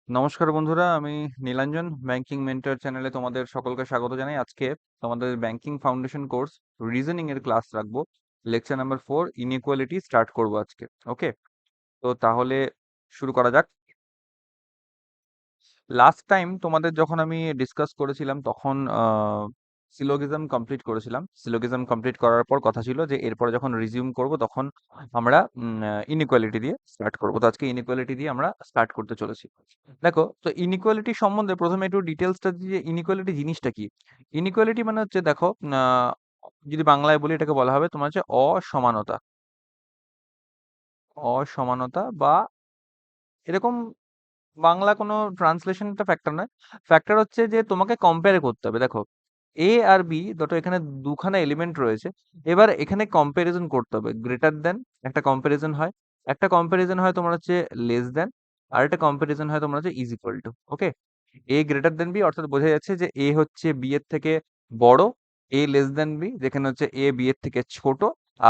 নমস্কার বন্ধুরা, আমি নীলাঞ্জন ব্যাংকিং মেন্টর চ্যানেলে তোমাদের সকলকে স্বাগত জানাই। আজকে তোমাদের ব্যাংকিং ফাউন্ডেশন কোর্স রিজনিং এর ক্লাস রাখবো। লেকচার নাম্বার 4 ইনইকুয়ালিটি স্টার্ট করবো আজকে। ওকে, তো তাহলে শুরু করা যাক। লাস্ট টাইম তোমাদের যখন আমি ডিসকাস করেছিলাম তখন সিলোগিজম কমপ্লিট করেছিলাম। সিলোগিজম কমপ্লিট করার পর কথা ছিল যে এরপরে যখন রিজিউম করব তখন আমরা ইনইকুয়ালিটি দিয়ে স্টার্ট করব। তো আজকে ইনইকুয়ালিটি দিয়ে আমরা স্টার্ট করতে চলেছি। দেখো, তো ইনইকুয়ালিটি সম্বন্ধে প্রথমে একটু ডিটেলসটা দিয়ে, ইনইকুয়ালিটি জিনিসটা কি। ইনইকুয়ালিটি মানে হচ্ছে, দেখো, আহ, যদি বাংলায় বলি এটাকে বলা হবে তোমার হচ্ছে অসমানতা। অসমানতা বা এরকম বাংলা কোনো ট্রান্সলেশনটা ফ্যাক্টর নয়। ফ্যাক্টর হচ্ছে যে তোমাকে কম্পেয়ার করতে হবে। দেখো, এ আর বি দুটো এখানে দুখানা এলিমেন্ট রয়েছে। এবার এখানে কম্প্যারিজন করতে হবে। গ্রেটার দেন একটা কম্প্যারিজন হয়, একটা কম্প্যারিজন হয় তোমার হচ্ছে লেস দেন, আর একটা কম্প্যারিজন হয় তোমার হচ্ছে is equal to. Okay, A greater than B অর্থাৎ বোঝা যাচ্ছে যে এ হচ্ছে বি এর থেকে বড়, এ লেস দেন বি যেখানে হচ্ছে এ বি এর থেকে ছোট,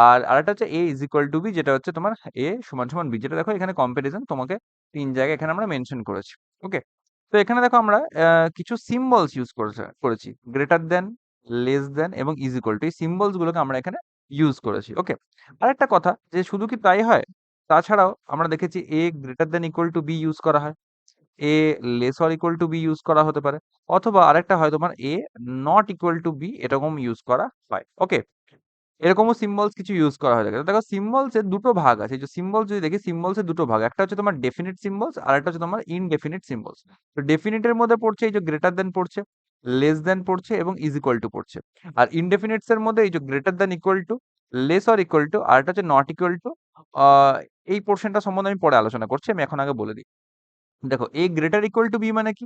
আর আরেকটা হচ্ছে এ ইজ ইকুয়াল টু বি যেটা হচ্ছে তোমার এ সমান সমান বি, যেটা দেখো এখানে কম্প্যারিজন তোমাকে তিন জায়গায় এখানে আমরা মেনশন করেছি। ওকে, তো এখানে দেখো আমরা কিছু সিম্বলস ইউজ করেছি। গ্রেটার দেন, লেস দেন এবং ইজ ইকুয়াল টু, এই সিম্বলস গুলোকে আমরা এখানে ইউজ করেছি। ওকে, আরেকটা কথা যে শুধু কি তাই হয়, তাছাড়াও আমরা দেখেছি A greater than equal to B use করা হয়, A less or equal to B use করা হতে পারে, অথবা আরেকটা হয় তোমার A not equal to B এরকম ইউজ করা হয়। ওকে, এরকমও সিম্বলস কিছু ইউজ করা হয়ে থাকে। তো দেখো, সিম্বলস এর দুটো ভাগ আছে। এই যে সিম্বল যদি দেখি, সিম্বলস এর দুটো ভাগ, একটা হচ্ছে তোমার ডেফিনিট সিম্বলস আর একটা হচ্ছে তোমার ইনডেফিনিট সিম্বলস। তো ডেফিনিটের মধ্যে পড়ছে এই যে গ্রেটার দেন পড়ছে, লেস দেন পড়ছে এবং ইজ ইকুয়াল টু পড়ছে। আর ইনডেফিনিটস এর মধ্যে এই যে greater than equal to, less or equal to, আর একটা হচ্ছে নট ইকুয়াল টু। এই পোর্শনটা সম্বন্ধে আমি পরে আলোচনা করছি, আমি এখন আগে বলে দিই। দেখো, A greater equal to B মানে কি।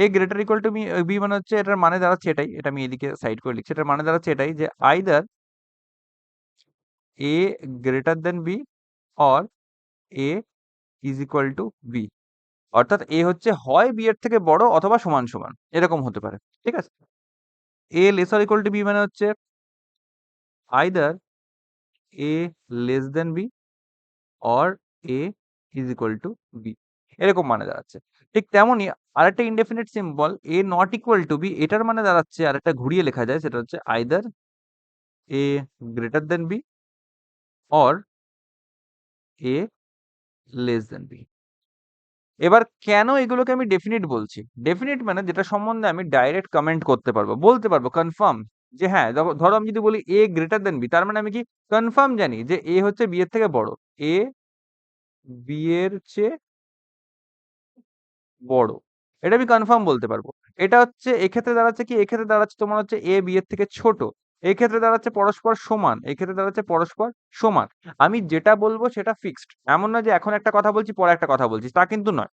A greater equal to B মানে হচ্ছে, এটার মানে দাঁড়াচ্ছে এটাই, এটা আমি এদিকে সাইড করে লিখছি। এটার মানে দাঁড়াচ্ছে এটাই যে either A greater than B or A is equal to B. অর্থাৎ এ হচ্ছে হয় বি এর থেকে বড় অথবা সমান সমান এরকম হতে পারে। ঠিক আছে, A lesser equal to B মানে হচ্ছে either A less than B or A is equal to B, এরকম মানে দাঁড়াচ্ছে। ঠিক তেমনই আরেকটা indefinite symbol A not equal to B, এটার মানে দাঁড়াচ্ছে, আরেকটা ঘুরিয়ে লেখা যায়, সেটা হচ্ছে either A greater than B or A less than B. এবার কেন এগুলোকে আমি ডেফিনিট বলছি? ডেফিনিট মানে যেটা সম্বন্ধে আমি ডাইরেক্ট কমেন্ট করতে পারবো, বলতে পারবো কনফার্ম, যে হ্যাঁ, ধরো আমি যদি বলি এ গ্রেটার দেন বি, তার মানে আমি কি কনফার্ম জানি যে এ হচ্ছে বি এর থেকে বড়, এ বি এর চেয়ে বড়, এটা আমি কনফার্ম বলতে পারবো। এটা হচ্ছে এক্ষেত্রে দাঁড়াচ্ছে কি, এক্ষেত্রে দাঁড়াচ্ছে তোমার হচ্ছে এ বি এর থেকে ছোট, এক্ষেত্রে দাঁড়াচ্ছে পরস্পর সমান, এক্ষেত্রে দাঁড়াচ্ছে পরস্পর সমান। আমি যেটা বলবো সেটা ফিক্সড, এমন না যে এখন একটা কথা বলছি পরে একটা কথা বলছি, তা কিন্তু নয়।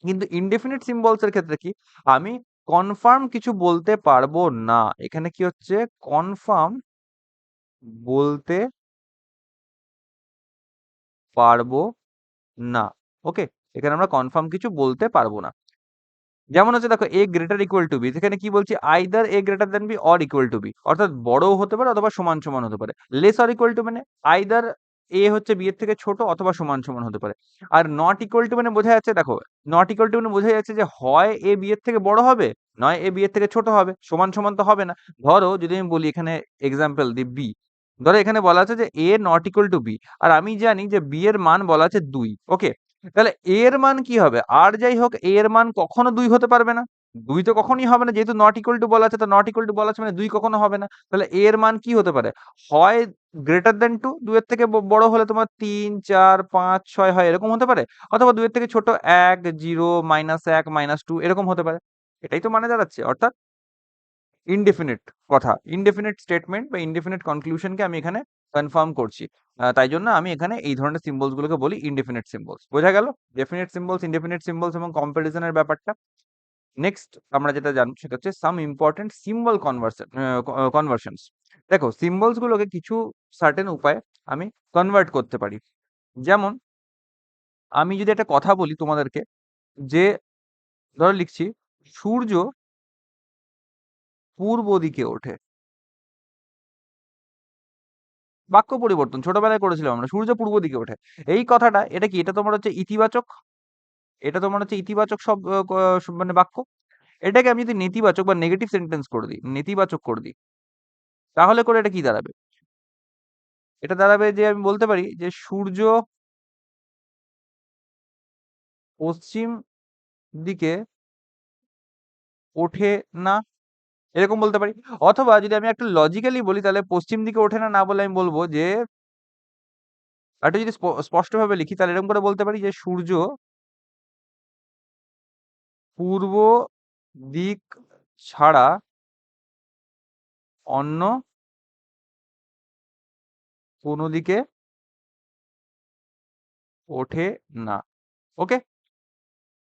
কিন্তু ইনডেফিনিট সিম্বলস এর ক্ষেত্রে কি, আমি কনফার্ম কিছু বলতে পারবো না। এখানে কি হচ্ছে, কনফার্ম বলতে পারবো না। ওকে, এখানে আমরা কনফার্ম কিছু বলতে পারবো না। যেমন হচ্ছে দেখো, A greater equal to B, সেখানে কি বলছি, either A greater than B or equal to B, অর্থাৎ বড়ও হতে পারে অথবা সমান সমান হতে পারে। লেস অর ইকুয়াল টু মানে আইদার এ হচ্ছে বি এর থেকে ছোট অথবা সমান সমান হতে পারে। আর নট ইকুয়াল টু মানে বোঝা যাচ্ছে, দেখো, নট ইকুয়াল টু মানে বোঝা যাচ্ছে যে হয় এ বি এর থেকে বড় হবে, নয় এ বি এর থেকে ছোট হবে, সমান সমান তো হবে না। ধরো যদি আমি বলি এখানে এক্সাম্পল দি বি, ধরো এখানে বলা আছে যে এ নট ইকুয়াল টু বি, আর আমি জানি যে বি এর মান বলা আছে 2। ওকে, তাহলে এ এর মান কি হবে, আর যাই হোক এ এর মান কখনো 2 হতে পারবে না। 2 তো কখনোই হবে না, যেহেতু নট ইকুয়াল টু বলা আছে, তো নট ইকুয়াল টু বলা আছে মানে 2 কখনো হবে না। তাহলে এ এর মান কি হতে পারে, হয় গ্রেটার দেন 2, 2 এর থেকে বড় হলে তোমার 3 4 5 6 হয় এরকম হতে পারে, অথবা 2 এর থেকে ছোট 1 0 -1 -2 এরকম হতে পারে। এটাই তো মানে দাঁড়াচ্ছে। অর্থাৎ ইনডেফিনিট কথা, ইনডেফিনিট স্টেটমেন্ট বা ইনডেফিনিট কনক্লুশনকে আমি এখানে কনফার্ম করছি। তাই জন্য আমি এখানে এই ধরনের সিম্বলস গুলোকে বলি ইনডেফিনিট সিম্বলস। বোঝা গেল ডেফিনিট সিম্বলস, ইনডেফিনিট সিম্বলস এবং কম্পারিজনের ব্যাপারটা। নেক্সট আমরা যেটা জানবো সেটা হচ্ছে সাম ইম্পর্টেন্ট সিম্বল কনভার্সনস। দেখো, সিম্বলস গুলোকে কিছু সার্টেন উপায়ে আমি কনভার্ট করতে পারি। যেমন আমি যদি একটা কথা বলি তোমাদেরকে, যে ধরো লিখছি সূর্য পূর্ব দিকে ওঠে। বাক্য পরিবর্তন ছোটবেলায় করেছিলাম আমরা, সূর্য পূর্ব দিকে ওঠে। এই কথাটা, এটা কি, এটা তোমার হচ্ছে ইতিবাচক, এটা তোমার হচ্ছে ইতিবাচক সব মানে বাক্য। এটাকে আমি যদি নেতিবাচক বা নেগেটিভ সেন্টেন্স করে দিই, নেতিবাচক করে দিই, তাহলে করে এটা কি দাঁড়াবে? এটা দাঁড়াবে যে আমি বলতে পারি যে সূর্য পশ্চিম দিকে ওঠে না, এরকম বলতে পারি। অথবা যদি আমি একটা লজিক্যালি বলি, তাহলে পশ্চিম দিকে ওঠে না, না বলে আমি বলবো যে, একটা যদি স্পষ্টভাবে লিখি তাহলে এরকম করে বলতে পারি যে সূর্য পূর্ব দিক ছাড়া অন্য কোনো দিকে ওঠে না। ওকে?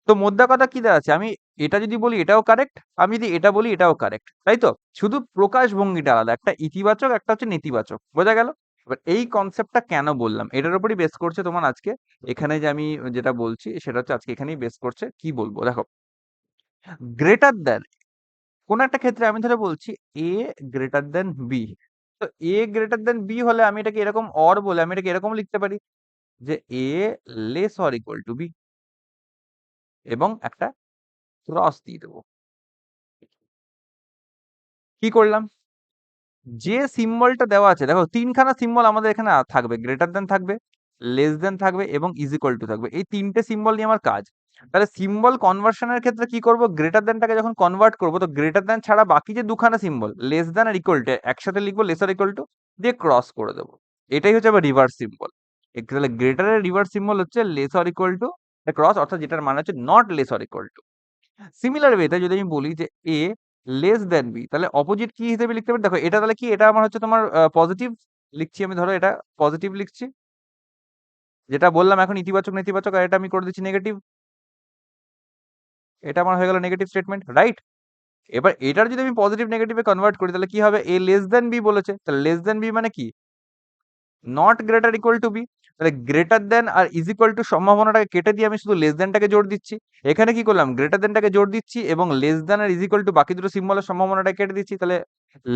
তো মোদ্দা কথা কি দাঁড়াচ্ছে? আমি এটা যদি বলি এটাও কারেক্ট, আমি যদি এটা বলি এটাও কারেক্ট। তাই তো? শুধু প্রকাশভঙ্গিটা আলাদা। একটা ইতিবাচক, একটা হচ্ছে নেতিবাচক। বোঝা গেল? এবার এই কনসেপ্টটা কেন বললাম? এটার উপরই বেস করছে তোমার আজকে এখানে যে আমি যেটা বলছি সেটা হচ্ছে আজকে এখানেই বেস করছে। কি বলবো? দেখো, গ্রেটার দ্যান কোন একটা ক্ষেত্রে আমি ধরে বলছি A গ্রেটার দ্যান B। তো A গ্রেটার দ্যান B হলে আমি এটাকে এরকম অর বলে আমি এটাকে এরকম লিখতে পারি যে A less or equal two B, এবং একটা ক্রস দিয়ে দেবো। কি করলাম? যে সিম্বলটা দেওয়া আছে, দেখো ৩ খানা সিম্বল আমাদের এখানে থাকবে। গ্রেটার দ্যান থাকবে, লেস দ্যান থাকবে এবং ইজ ইকুয়াল টু থাকবে। এই ৩ টে সিম্বল নিয়ে আমার কাজ। তাহলে সিম্বল কনভার্সনের ক্ষেত্রে কি করব? গ্রেটার দ্যানটাকে যখন কনভার্ট করব, তো গ্রেটার দ্যান ছাড়া বাকি যে দুখানা সিম্বল লেস দ্যান আর ইকুয়াল টু একসাথে লিখবো, লেস আর ইকুয়াল টু দিয়ে ক্রস করে দেবো। এটাই হচ্ছে আবার রিভার্স সিম্বল। তাহলে গ্রেটারের রিভার্স সিম্বল হচ্ছে less or equal to cross, অর্থাৎ যেটার মানে হচ্ছে not less or equal to. Similar ওয়েতে যদি আমি বলি যে এ লেস দ্যান বি, তাহলে অপোজিট কি হিসেবে লিখতে পারি? দেখো এটা তাহলে কি, এটা আমার হচ্ছে তোমার পজিটিভ লিখছি আমি, ধরো এটা পজিটিভ লিখছি, যেটা বললাম এখন ইতিবাচক নেতিবাচক, আর এটা আমি করে দিচ্ছি নেগেটিভ। এটা আমার হয়ে গেল নেগেটিভ স্টেটমেন্ট, রাইট? এবার এটার যদি আমি পজিটিভ নেগেটিভে কনভার্ট করি তাহলে কি হবে? এ লেস দ্যান বি বলেছে, তাহলে লেস দ্যান বি মানে কি? Not greater equal to B. তাহলে গ্রেটার দ্যান আর ইজ ইকুয়াল টু সম্ভাবনাটাকে কেটে দিয়ে আমি শুধু লেস দ্যানটাকে জোর দিচ্ছি। এখানে কি করলাম? গ্রেটার দ্যানটাকে জোর দিচ্ছি এবং লেস দ্যান আর ইজ ইকুয়াল টু বাকি দুটো সিম্বলের সম্ভাবনাটা কেটে দিচ্ছি। তাহলে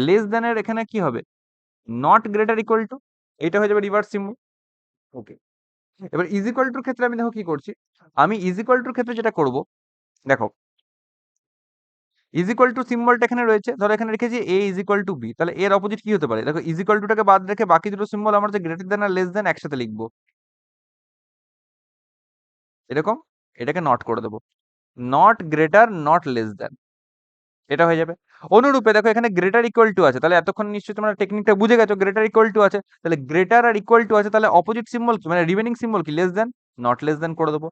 লেস দ্যানের এখানে কি হবে? নট গ্রেটার ইকুয়াল টু, এটা হয়ে যাবে রিভার্স সিম্বল। ওকে, এবার ইজ ইকুয়াল টুর ক্ষেত্রে আমি দেখো কি করছি। আমি ইজ ইকুয়াল টুর ক্ষেত্রে যেটা করব, দেখো ইজ ইকুয়াল টু সিম্বলটা এখানে রয়েছে, ধরো এখানে রেখেছি এ ইজ ইকুয়াল টু বি, তাহলে এর অপোজিট কি হতে পারে? দেখো ইজ ইকুয়াল টুটাকে বাদ রেখে বাকি দুটো সিম্বল আমার যে গ্রেটার দ্যান আর লেস দ্যান একসাথে লিখবো এরকম, এটাকে নট করে দেবো। Not greater not less than, এটা হয়ে যাবে। অনুরূপে দেখো এখানে গ্রেটার ইকুয়াল টু আছে, তাহলে এতক্ষণ নিশ্চয়ই তোমরা টেকনিকটা বুঝে গেছো। গ্রেটার ইকুয়াল টু আছে, তাহলে গ্রেটার আর ইকুয়াল টু আছে, তাহলে অপোজিট সিম্বল কি, মানে রিমেনিং সিম্বল কি? Less than. Not less than করে দেবো।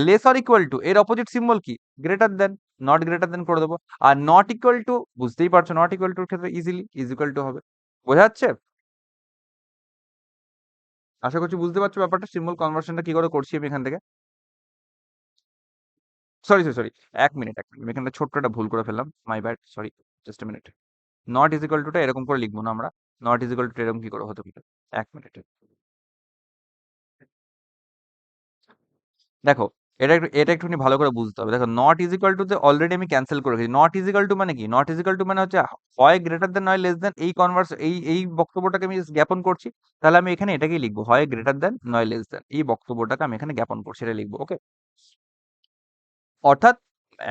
লেস অর ইকুয়াল টু এর অপোজিট সিম্বল কি? Greater than. Not greater than করে দেবো। আর নট ইকুয়াল টু, বুঝতেই পারছো নট ইকুয়াল টুর ক্ষেত্রে ইজিলি ইজ ইকুয়াল টু হবে। বোঝা যাচ্ছে? আশা করছি বুঝতে পারছো ব্যাপারটা, সিম্বল কনভার্সনটা কি করে করছি আমি এখান থেকে। Sorry sorry sorry, ১ minute ১ minute, আমি এখানে ছোট্ট একটা ভুল করে ফেললাম, my bad, sorry. Just a minute. Not is equal টুটা এরকম করে লিখবো না আমরা। নট ইজ ইকুয়াল টু এরকম কি করে হতে পারে? ১ মিনিট। দেখো, এটা একটুখানি ভালো করে বুঝতে হবে। দেখো নট ইজ ইকুয়াল টু তে অলরেডি আমি ক্যান্সেল করে রেখেছি। নট ইজ ইকুয়াল টু মানে কি? নট ইজ ইকুয়াল টু মানে হচ্ছে হয় গ্রেটার দেন নয় লেস দেন, এই এই বক্তব্যটাকে আমি জ্ঞাপন করছি। তাহলে আমি এখানে এটাকেই লিখবো, হয় গ্রেটার দেন নয় লেস দেন, এই বক্তব্যটাকে আমি এখানে জ্ঞাপন করছি, এটা লিখবো। ওকে, অর্থাৎ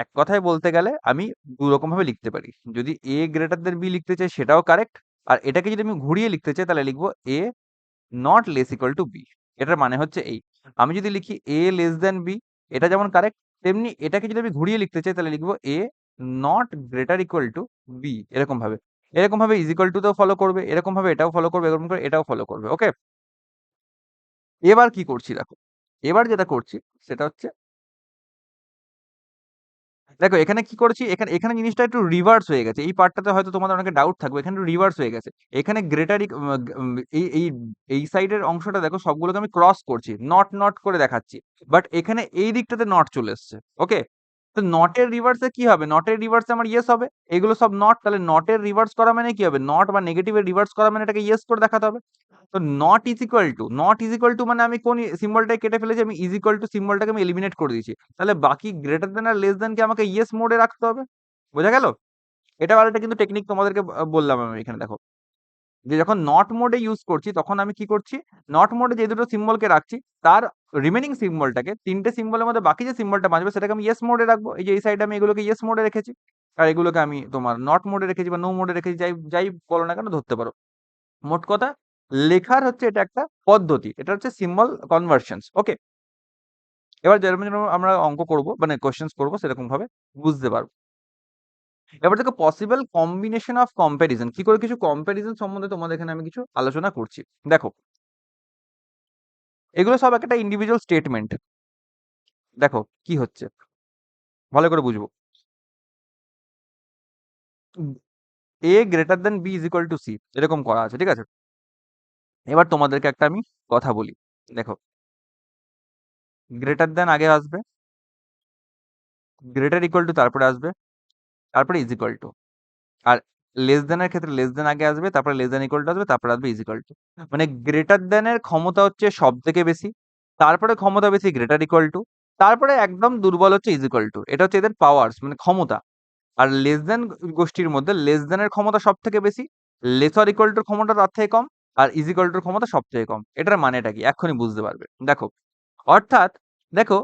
এক কথায় বলতে গেলে আমি দুরকম ভাবে লিখতে পারি। যদি এ গ্রেটার দেন বি লিখতে চাই সেটাও কারেক্ট, আর এটাকে যদি আমি ঘুরিয়ে লিখতে চাই তাহলে লিখবো A not less equal to B. এটার মানে হচ্ছে এই, আমি যদি লিখি এ লেস দেন বি, এটা যেমন কারেক্ট, তেমনি এটাকে যদি আমি ঘুরিয়ে লিখতে চাই তাহলে লিখবো A not greater equal to B. এরকম ভাবে ইজ ইকুয়াল টু তেও ফলো করবে, এরকম ভাবে এটাও ফলো করবে, এরকম করে এটাও ফলো করবে। ওকে, এবার কি করছি দেখো, এবার যেটা করছি সেটা হচ্ছে, দেখো এখানে কি করেছি, এখানে এখানে জিনিসটা একটু রিভার্স হয়ে গেছে। এই পার্টটাতে হয়তো তোমাদের অনেকে ডাউট থাকবে, এখানে একটু রিভার্স হয়ে গেছে। এখানে গ্রেটার এই এই এই সাইডের অংশটা দেখো সবগুলোকে আমি ক্রস করছি, নট নট করে দেখাচ্ছি, বাট এখানে এই দিকটাতে নট চলে এসছে। ওকে, তো নটের রিভার্সে কি হবে? নটের রিভার্সে আমার ইয়েস হবে, এগুলো সব নট, তাহলে নটের রিভার্স করা মানে কি হবে? নট বা নেগেটিভের রিভার্স করা মানে এটাকে ইয়েস করে দেখাতে হবে। তো নট ইজ ইকুয়াল টু মানে আমি কোন সিম্বলটাকে কেটে ফেলেছি? আমি ইজ ইকুয়াল টু সিম্বলটাকে আমি এলিমিনেট করে দিয়েছি। তাহলে বাকি গ্রেটার দেন আর লেস দেন কে আমাকে ইয়েস মোডে রাখতে হবে। বোঝা গেল? এটা আরেকটা কিন্তু টেকনিক তোমাদেরকে বললাম আমি এখানে, দেখো। যে যখন নট মোডে ইউজ করছি তখন আমি কি করছি, নট মোডে যে দুটো সিম্বলকে রাখছি তার রিমেনিং সিম্বলটাকে, তিনটে সিম্বলের মধ্যে বাকি যে সিম্বলটা বাঁচবে সেটাকে আমি ইয়েস মোডে রাখবো। এই যে এই সাইডে আমি এগুলোকে ইয়েস মোডে রেখেছি, আর এগুলোকে আমি তোমার নট মোডে রেখেছি বা নো মোডে রেখেছি, যাই যাই বলো না কেন ধরতে পারো। মোট কথা, লেখার হচ্ছে এটা একটা পদ্ধতি, এটা হচ্ছে সিম্বল কনভার্সনস। ওকে, এবার যেরকম যেরকম আমরা অঙ্ক করব মানে কোশ্চেন্স করবো সেরকম ভাবে বুঝতে পারবো। এবার দেখো পসিবল কম্বিনেশন অফ কম্প্যারিজন, কি করে কিছু কম্প্যারিজন সম্বন্ধে তোমাদের এখানে আমি কিছু আলোচনা করছি। দেখো এগুলো সব একটা ইন্ডিভিজুয়াল স্টেটমেন্ট। দেখো কি হচ্ছে ভালো করে বুঝবো। A greater than B is equal to C এরকম করা আছে, ঠিক আছে। এবার তোমাদেরকে একটা আমি কথা বলি। দেখো গ্রেটার দেন আগে আসবে, গ্রেটার ইকুয়াল টু তারপরে আসবে, তারপরে ইজ ইকুয়াল টু। আর লেস দেন এর ক্ষেত্রে লেস দেন আগে আসবে, তারপরে লেস দেন ইকুয়াল টু আসবে, তারপরে আসবে ইজ ইকুয়াল টু। মানে গ্রেটার দেন এর ক্ষমতা হচ্ছে সব থেকে বেশি, তারপরে ক্ষমতা বেশি গ্রেটার ইকুয়াল টু, তারপরে একদম দুর্বল হচ্ছে ইজ ইকুয়াল টু। এটা হচ্ছে এদের পাওয়ার্স মানে ক্ষমতা। আর লেস দেন গোষ্ঠীর মধ্যে লেস দেন এর ক্ষমতা সব থেকে বেশি, লেসার ইকুয়াল টুর ক্ষমতা তার থেকে কম, আর ইজ ইকুয়াল টুর ক্ষমতা সব থেকে কম। এটার মানেটা কি এক্ষুনি বুঝতে পারবে। দেখো অর্থাৎ দেখো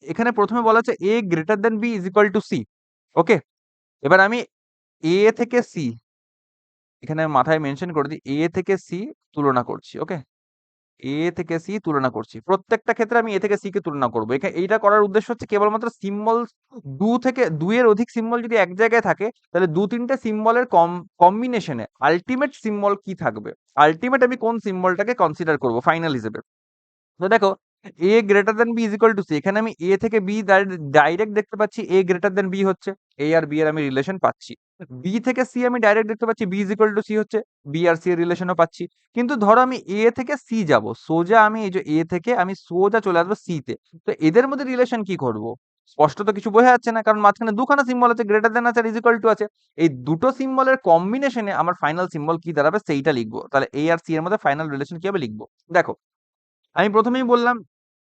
এখানে প্রথমে বলা হচ্ছে A greater than B is equal to C. Okay, এবার আমি এ থেকে সি এখানে মাথায় মেনশন করে দিই, এ থেকে সি তুলনা করছি। ওকে, এ থেকে সি তুলনা করছি, প্রত্যেকটা ক্ষেত্রে আমি এ থেকে সি কে তুলনা করবো। এইটা করার উদ্দেশ্য হচ্ছে কেবলমাত্র সিম্বল দুইয়ের অধিক সিম্বল যদি এক জায়গায় থাকে তাহলে দু তিনটে সিম্বলের কম্বিনেশনে আলটিমেট সিম্বল কি থাকবে, আলটিমেট আমি কোন সিম্বলটাকে কনসিডার করবো ফাইনাল হিসেবে। তো দেখো A greater than B is equal to C, এখানে আমি এ থেকে বি ডাইরেক্ট দেখতে পাচ্ছি এ গ্রেটার দেন বি হচ্ছে, এ আর বি এর আমি রিলেশন পাচ্ছি। বি থেকে সি আমি ডাইরেক্ট দেখতে পাচ্ছি B is equal to C হচ্ছে, বি আর সি এর রিলেশনও পাচ্ছি। কিন্তু ধরো আমি এ থেকে সি যাব, সোজা আমি এই যে এ থেকে আমি সোজা চলে আসবো সি তে, তো এদের মধ্যে রিলেশন কি করব? স্পষ্ট তো কিছু বোঝা যাচ্ছে না, কারণ মাঝখানে দুখানা সিম্বল আছে, গ্রেটার দেন আছে আর ইজ ইকুয়াল টু আছে। এই দুটো সিম্বলের কম্বিনেশনে আমার ফাইনাল সিম্বল কি দাঁড়াবে সেইটা লিখবো। তাহলে এ আর সি এর মধ্যে ফাইনাল রিলেশন কিভাবে লিখবো? দেখো আমি প্রথমেই বললাম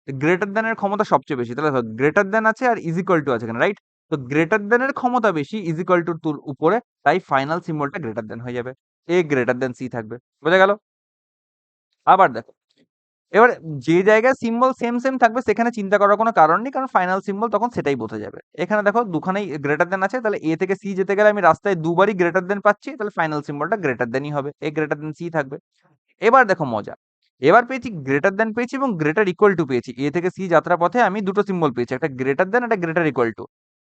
গ্রেটার দ্যান এর ক্ষমতা সবচেয়ে বেশি, তাহলে গ্রেটার দ্যান আছে আর ইজ ইকুয়াল টু আছে এখানে, রাইট? তো গ্রেটার দ্যান এর ক্ষমতা বেশি ইজ ইকুয়াল টু টুর উপরে, তাই ফাইনাল সিম্বলটা গ্রেটার দ্যান হয়ে যাবে, এ গ্রেটার দ্যান সি থাকবে। বোঝা গেল? আবার দেখো এবার যে জায়গায় সিম্বল সেম সেম থাকবে সেখানে চিন্তা করার কোনো কারণ নেই, কারণ ফাইনাল সিম্বল তখন সেটাই বোঝা যাবে। এখানে দেখো দুখানেই গ্রেটার দ্যান আছে, তাহলে এ থেকে সি যেতে গেলে আমি রাস্তায় দুবারই গ্রেটার দ্যান পাচ্ছি, তাহলে ফাইনাল সিম্বলটা গ্রেটার দ্যানই হবে, এ গ্রেটার দ্যান সি থাকবে। এবার দেখো মজা, এবার পেয়েছি গ্রেটার দ্যান পেয়েছি এবং গ্রেটার ইকুয়াল টু পেয়েছি। এ থেকে সি যাত্রা পথে আমি দুটো সিম্বল পেয়েছি, একটা গ্রেটার দ্যান একটা গ্রেটার ইকুয়াল টু।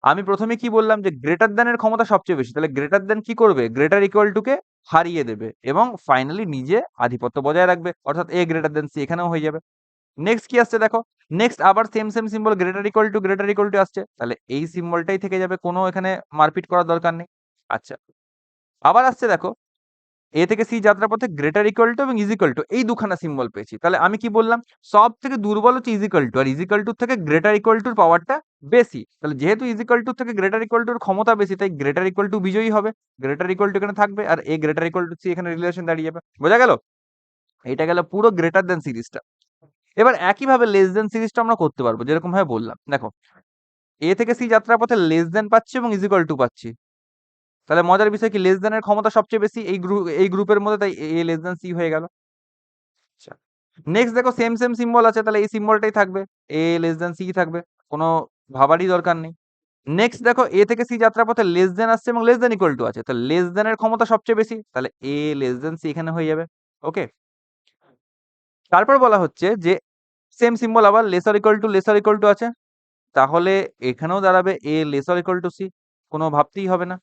আমি প্রথমে কি বললাম যে গ্রেটার দ্যান এর ক্ষমতা সবচেয়ে বেশি, তাহলে গ্রেটার দ্যান কি করবে, গ্রেটার ইকুয়াল টু কে হারিয়ে দেবে এবং ফাইনালি নিজে আধিপত্য বজায় রাখবে, অর্থাৎ এ গ্রেটার দ্যান সি এখানেও হয়ে যাবে। নেক্সট কি আসছে দেখো, নেক্সট আবার same same symbol greater equal two আসছে, তাহলে এই সিম্বলটাই থেকে যাবে, কোনো এখানে মারপিট করার দরকার নেই। আচ্ছা, আবার আসছে দেখো এ থেকে সি যাত্রাপথে গ্রেটার ইকুয়াল টু এবং ইজ ইকুয়াল টু এই দুখানা সিম্বল পেয়েছি, তাহলে আমি কি বললাম সব থেকে দুর্বল হচ্ছে ইজ ইকুয়াল টু, আর ইজ ইকুয়াল টু থেকে গ্রেটার ইকুয়াল টুর পাওয়ারটা বেশি, তাহলে যেহেতু ইজ ইকুয়াল টু থেকে গ্রেটার ইকুয়াল টুর ক্ষমতা বেশি তাই গ্রেটার ইকুয়াল টু বিজয়ী হবে, গ্রেটার ইকুয়াল টু এখানে থাকবে আর এ গ্রেটার ইকুয়াল টু সি এখানে রিলেশন দাঁড়িয়ে যাবে। বোঝা গেল? এটা গেল পুরো গ্রেটার দেন সিরিজটা। এবার একইভাবে লেস দেন সিরিজটা আমরা করতে পারবো, যেরকম ভাবে বললাম। দেখো এ থেকে সি যাত্রাপথে লেস দেন পাচ্ছি এবং ইজ ইকুয়াল টু পাচ্ছি, তাহলে মজার বিষয় কি লেস দেন এর ক্ষমতা সবচেয়ে বেশি এই গ্রুপের মধ্যে, তাই এ লেস দেন সি হয়ে গেল। আচ্ছা, নেক্সট দেখো সেম সেম সিম্বল আছে, তাহলে এই সিম্বলটাই থাকবে, এ লেস দেন সি থাকবে, কোনো ভাবারই দরকার নেই। নেক্সট দেখো এ থেকে সি যাত্রাপথে লেস দেন আসছে এবং লেস দেন ইকুয়াল টু আছে, তাহলে লেস দেন এর ক্ষমতা সবচেয়ে বেশি, তাহলে এ লেস দেন সি এখানে হয়ে যাবে। ওকে, তারপর বলা হচ্ছে যে সেম সিম্বল আবার লেসার ইকুয়াল টু আছে, তাহলে এখানেও দাঁড়াবে এ লেসার ইকুয়াল টু সি, কোনো ভাবতেই হবে না।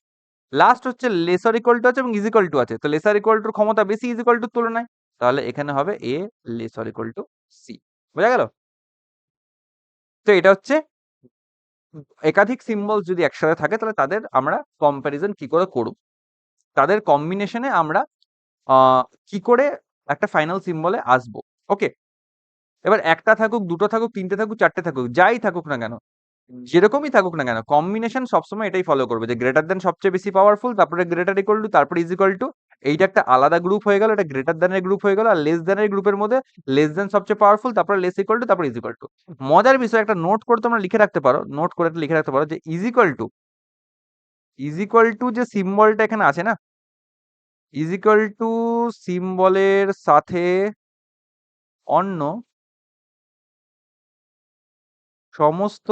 লাস্ট হচ্ছে লেসার ইকুয়াল টু আছে এবং ইজ ইকুয়াল টু আছে, তো লেসার ইকুয়াল টুর ক্ষমতা বেশি ইজ ইকুয়াল টুর তুলনায়, তাহলে এখানে হবে এ লেসার ইকুয়াল টু সি। বোঝা গেল? তো এটা হচ্ছে একাধিক সিম্বল যদি একসাথে থাকে তাহলে তাদের আমরা কম্প্যারিজন কি করে করব, তাদের কম্বিনেশনে আমরা কি করে একটা ফাইনাল সিম্বলে আসবো। ওকে, এবার একটা থাকুক, দুটো থাকুক, তিনটে থাকুক, চারটে থাকুক, যাই থাকুক না কেন, যেরকমই থাকুক না কেন, কম্বিনেশন সবসময় এটাই ফলো করবে যে গ্রেটার দেন সবচেয়ে বেশি পাওয়ারফুল, তারপরে গ্রেটার ইকুয়াল টু, তারপরে ইজ ইকুয়াল টু। এইটা একটা আলাদা গ্রুপ হয়ে গেল, এটা গ্রেটার দেন এর গ্রুপ হয়ে গেল, আর লেস দেন এর গ্রুপের মধ্যে লেস দেন সবচেয়ে পাওয়ারফুল, তারপরে লেস ইকুয়াল টু, তারপরে ইজ ইকুয়াল টু। মজার বিষয় একটা নোট করে তোমরা লিখে রাখতে পারো, নোট করে লিখে রাখতে পারো যে ইজ ইকুয়াল টু যে সিম্বলটা এখানে আছে না, ইজ ইকুয়াল টু সিম্বলের সাথে অন্য সমস্ত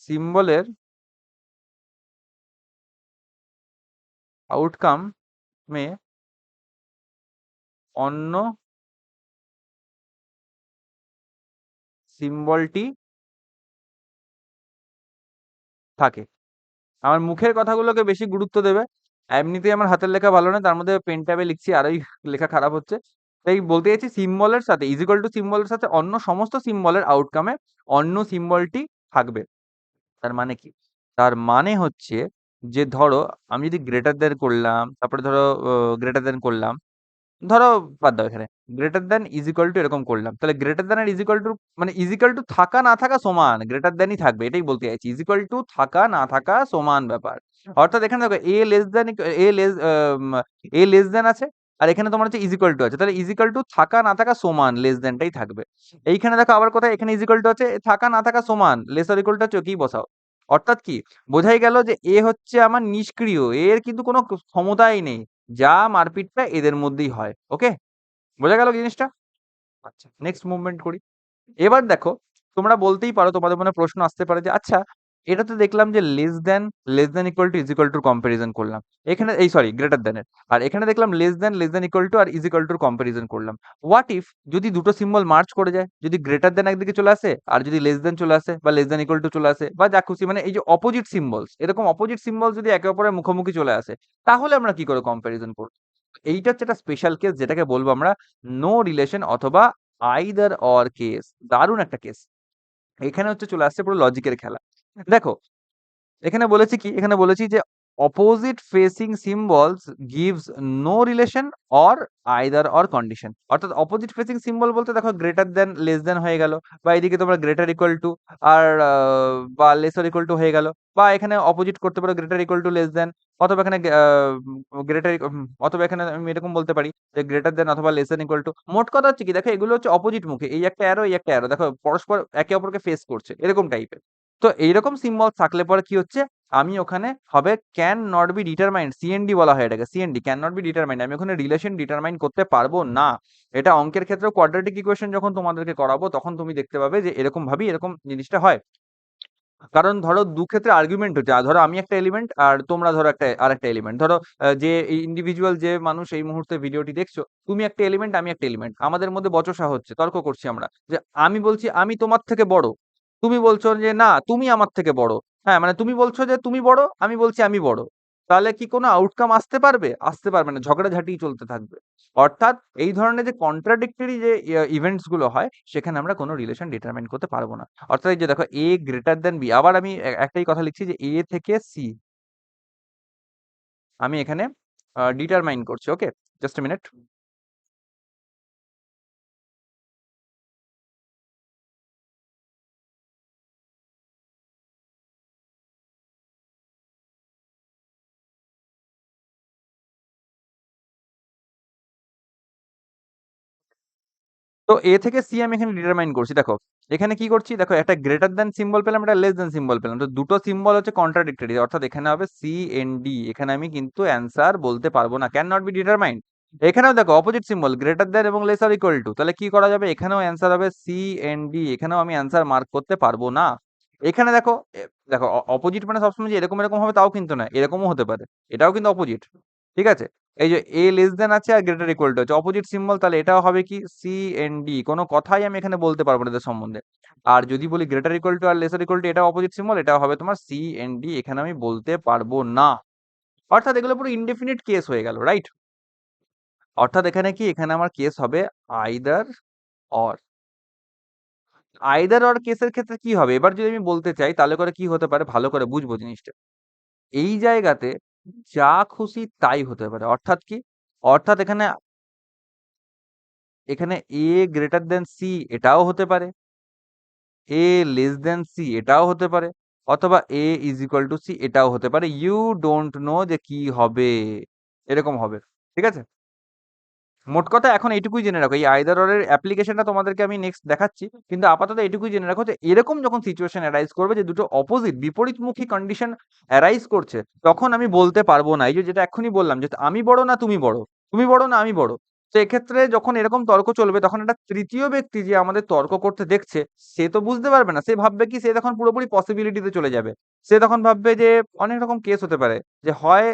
সিম্বলের আউটকাম মে অন্য সিম্বলটি থাকে। আমার মুখের কথাগুলোকে বেশি গুরুত্ব দেবে। এমনিতেই আমার হাতের লেখা ভালো না, তার মধ্যে পেন ট্যাবে লিখছি আরোই লেখা খারাপ হচ্ছে। তাই বলতে চাইছি সিম্বলের সাথে ইজ ইকুয়াল টু সিম্বলের সাথে অন্য সমস্ত সিম্বলের আউটকামে অন্য সিম্বলটি থাকবে। তার মানে কি? তার মানে হচ্ছে যে ধরো আমি যদি গ্রেটার দ্যান করলাম, তারপরে ধরো গ্রেটার দ্যান করলাম, ধরো বাদ দাও এখানে, greater than is equal to এরকম করলাম, তাহলে গ্রেটার দ্যান আর ইজ ইকুয়াল টু মানে ইজ ইকুয়াল টু থাকা না থাকা সমান, গ্রেটার দ্যানই থাকবে, এটাই বলতে চাইছি। ইজ ইকুয়াল টু থাকা না থাকা সমান ব্যাপার। অর্থাৎ এখানে দেখো এ less than a less than আছে, আর এখানে তোমার হচ্ছে ইজ ইকুয়াল টু আছে, তাহলে ইজ ইকুয়াল টু থাকা না থাকা সমান লেস দ্যানটাই থাকবে। এইখানে দেখো আবার কোথায়, এখানে ইজ ইকুয়াল টু আছে, থাকা না থাকা সমান লেস আর ইকুয়াল টু হচ্ছে ওকেই বসাও। অর্থাৎ কি বোঝাই গেল যে এ হচ্ছে আমার নিষ্ক্রিয়, এর কিন্তু কোনো ক্ষমতাই নেই, যা মারপিটটা এদের মধ্যেই হয়। ওকে, বোঝা গেল জিনিসটা? আচ্ছা, নেক্সট মুভমেন্ট করি। এবার দেখো, তোমরা বলতেই পারো, তোমাদের মনে প্রশ্ন আসতে পারে যে আচ্ছা, এটা তো দেখলাম যে less than equal to is equal to comparison করলাম, এখানে এই সরি গ্রেটার দ্যানের, আর এখানে দেখলাম লেস দ্যান ইকুয়াল টু আর ইজ ইকুয়াল টু কম্পারিজন করলাম। হোয়াট ইফ যদি দুটো সিম্বল মার্চ করে যায়, যদি গ্রেটার দ্যান একদিকে চলে আসে আর যদি লেস দ্যান চলে আসে, বা লেস দ্যান ইকুয়াল টু চলে আসে, বা যা খুশি, মানে এই যে অপোজিট সিম্বলস, এরকম অপোজিট সিম্বল যদি একে অপরের মুখোমুখি চলে আসে, তাহলে আমরা কি করে কম্পারিজন করব? এইটা হচ্ছে একটা স্পেশাল কেস, যেটাকে বলবো আমরা নো রিলেশন অথবা আইদার অর কেস। দারুণ একটা কেস। এখানে হচ্ছে চলে আসছে পুরো লজিকের খেলা। দেখো, এখানে বলেছি কি, এখানে বলেছি যে opposite facing symbols gives no relation or either or condition. অর্থাৎ অপোজিট ফেসিং সিম্বল বলতে দেখো গ্রেটার দেন লেস দেন হয়ে গেল, বা এদিকে তোমরা গ্রেটার ইকুয়াল টু আর বা লেসার ইকুয়াল টু হয়ে গেল, বা এখানে অপোজিট করতে পারো greater equal to less than, অথবা এখানে গ্রেটার, অথবা এখানে আমি এরকম বলতে পারি যে গ্রেটার দেন অথবা লেস দেন ইকুয়াল টু। মোট কথা হচ্ছে কি, দেখো এগুলো হচ্ছে অপোজিট মুখে, এই একটা অ্যারো এই একটা অ্যারো, দেখো পরস্পর একে অপরকে ফেস করছে এরকম টাইপের। তো এইরকম সিম্বল থাকলে পরে কি হচ্ছে, আমি ওখানে হবে can not be determined, CND বলা হয় এটাকে, CND can not be determined, আমি ওখানে রিলেশন ডিটারমাইন করতে পারবো না। এটা অঙ্কের ক্ষেত্রে কোয়াড্রেটিক ইকুয়েশন যখন তোমাদেরকে করাবো তখন তুমি দেখতে পাবে যে এরকম ভাবেই এরকম জিনিসটা হয়। কারণ ধরো দু ক্ষেত্রে আর্গুমেন্ট হচ্ছে, ধরো আমি একটা এলিমেন্ট আর তোমরা ধরো একটা আরেকটা এলিমেন্ট, ধরো যে ইন্ডিভিজুয়াল যে মানুষ এই মুহূর্তে ভিডিওটি দেখছো, তুমি একটা এলিমেন্ট আমি একটা এলিমেন্ট, আমাদের মধ্যে বচসা হচ্ছে, তর্ক করছি আমরা, যে আমি বলছি আমি তোমার থেকে বড়, তুমি বলছো যে না তুমি আমার থেকে বড়। হ্যাঁ, মানে তুমি বলছো যে তুমি বড়, আমি বলছি আমি বড়। তাহলে কি কোনো আউটকাম আসতে পারবে? আসতে পারবে না, ঝগড়াঝাটি চলতে থাকবে। অর্থাৎ এই ধরনের যে কন্ট্রাডিক্টরি যে ইভেন্টস গুলো হয়, সেখানে আমরা কোনো রিলেশন ডিটারমাইন করতে পারবো না। অর্থাৎ এই যে দেখো এ গ্রেটার দেন বি, আবার আমি একটাই কথা লিখছি যে এ থেকে সি আমি এখানে ডিটারমাইন করছি। ওকে, জাস্ট এ মিনিট। তো এ থেকে সি আমি এখানে ডিটারমাইন করছি। দেখো এখানে কি করছি, দেখো একটা গ্রেটার দ্যান সিম্বল পেলাম, একটা লেস দ্যান সিম্বল পেলাম, তো দুটো সিম্বল হচ্ছে কন্ট্রাডিক্টরি, অর্থাৎ এখানে হবে সি এন ডি, এখানে আমি কিন্তু অ্যান্সার বলতে পারবো না, ক্যান নট বি ডিটারমাইন্ড। এখানেও দেখো অপোজিট সিম্বল গ্রেটার দ্যান এবং লেসার ইকুয়াল টু, তাহলে কি করা যাবে, এখানেও অ্যান্সার হবে সি এন ডি, এখানেও আমি অ্যান্সার মার্ক করতে পারবো না। এখানে দেখো দেখো অপোজিট মানে সবসময় যে এরকম এরকম হবে তাও কিন্তু না, এরকমও হতে পারে, এটাও কিন্তু অপোজিট। ঠিক আছে, এই যে এ লেস দেন আছে আর গ্রেটার ইকুয়াল টু আছে, অপোজিট সিম্বল, তাহলে এটাও হবে কি সি এন ডি, কোনো কথাই আমি এখানে বলতে পারবো না এদের সম্বন্ধে। আর যদি বলি গ্রেটার ইকুয়াল টু আর লেসার ইকুয়াল টু, এটাও অপোজিট সিম্বল, এটাও হবে তোমার সি এন ডি, এখানে আমি বলতে পারবো না। অর্থাৎ এগুলো পুরো ইনডেফিনিট কেস হয়ে গেল, রাইট? অর্থাৎ এখানে কি, এখানে আমার কেস হবে আইদার অর। আইদার অর কেসের ক্ষেত্রে কি হবে, এবার যদি আমি বলতে চাই তাহলে করে কি হতে পারে, ভালো করে বুঝবো জিনিসটা। এই জায়গাতে যা খুশি তাই হতে পারে। অর্থাৎ কি, অর্থাৎ এখানে এখানে এ গ্রেটার দেন সি এটাও হতে পারে, এ লেস দেন সি এটাও হতে পারে, অথবা এ ইজ ইকুয়াল টু সি এটাও হতে পারে। ইউ ডোন্ট নো যে কি হবে, এরকম হবে। ঠিক আছে, মোট কথা এখন এইটুকুই জেনে রাখো, এই আইদার অর এর অ্যাপ্লিকেশনটা তোমাদেরকে আমি নেক্সট দেখাচ্ছি, কিন্তু আপাতত এইটুকুই জেনে রাখো যে এরকম যখন সিচুয়েশন অ্যারাইজ করবে যে দুটো অপোজিট বিপরীতমুখী কন্ডিশন অ্যারাইজ করছে, তখন আমি বলতে পারবো না, এই যে যেটা এক্ষুনি বললাম যে আমি বড় না তুমি বড়, তুমি বড় না আমি বড়। তো এক্ষেত্রে যখন এরকম তর্ক চলবে তখন একটা তৃতীয় ব্যক্তি যে আমাদের তর্ক করতে দেখছে, সে তো বুঝতে পারবে না, সে ভাববে কি, সে তখন পুরোপুরি পসিবিলিটিতে চলে যাবে। সে তখন ভাববে যে অনেক রকম কেস হতে পারে, যে হয়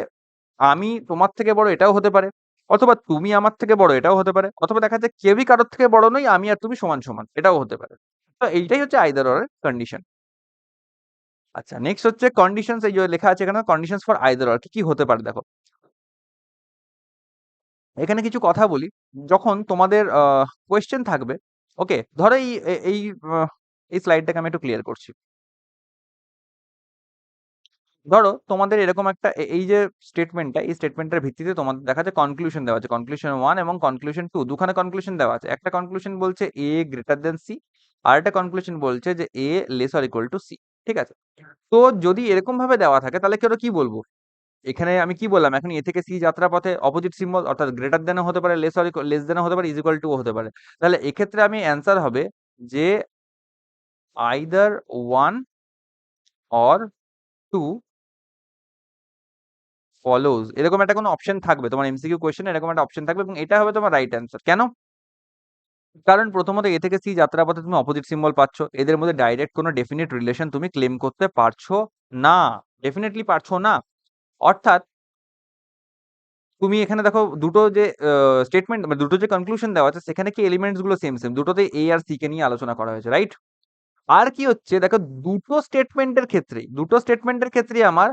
আমি তোমার থেকে বড় এটাও হতে পারে, অথবা তুমি আমার থেকে বড় এটাও হতে পারে, অথবা দেখা যাচ্ছে কেউই কারোর থেকে বড় নই, আমি আর তুমি সমান সমান এটাও হতে পারে। তো এইটাই হচ্ছে আইদার অর এর কন্ডিশন। আচ্ছা, নেক্সট হচ্ছে কন্ডিশনস, এই যে লেখা আছে এখানে কন্ডিশনস ফর আইদার অর কি কি হতে পারে দেখো। এখানে কিছু কথা বলি, যখন তোমাদের কোয়েশ্চেন থাকবে, ওকে, ধরো আহ, এই স্লাইডটাকে আমি একটু ক্লিয়ার করছি। ধরো তোমাদের এরকম একটা এই যে স্টেটমেন্টটা, এই স্টেটমেন্টের ভিত্তিতে তোমাদের দেখা যাচ্ছে কনক্লুশন দেওয়া আছে, কনক্লুশন 1 এবং কনক্লুশন 2, দুখানে কনক্লুশন দেওয়া আছে। একটা কনক্লুশন বলছে এ গ্রেটার দেন সি, আর একটা কনক্লুশন বলছে যে A less or equal to C. ঠিক আছে, তো যদি এরকম ভাবে দেওয়া থাকে তাহলে কি ওরা কি বলবো, এখানে আমি কি বললাম, এখন এ থেকে সি যাত্রাপথে অপোজিট সিম্বল, অর্থাৎ গ্রেটার দেনও হতে পারে, লেস দেনও হতে পারে, ইজ ইকুয়াল টু হতে পারে। তাহলে এক্ষেত্রে আমি অ্যান্সার হবে যে আইদার 1 অর 2 ফলোজ, এরকম একটা কোনো অপশন থাকবে তোমার এমসিকিউ কোয়েশ্চেনে, এরকম একটা অপশন থাকবে এবং এটা হবে তোমার রাইট অ্যান্সার। কেন? কারণ প্রথমত এ থেকে সি যাত্রাপথে তুমি অপোজিট সিম্বল পাচ্ছ, এদের মধ্যে ডাইরেক্ট কোনো ডেফিনিট রিলেশন তুমি ক্লেম করতে পারছো না, ডেফিনেটলি পারছো না। অর্থাৎ তুমি এখানে দেখো দুটো যে স্টেটমেন্ট, দুটো যে কনক্লুশন দেওয়া আছে সেখানে কি এলিমেন্টস গুলো সেম সেম, দুটোতে এ আর সি কে নিয়ে আলোচনা করা হয়েছে, রাইট? আর কি হচ্ছে দেখো, দুটো স্টেটমেন্টের ক্ষেত্রেই আমার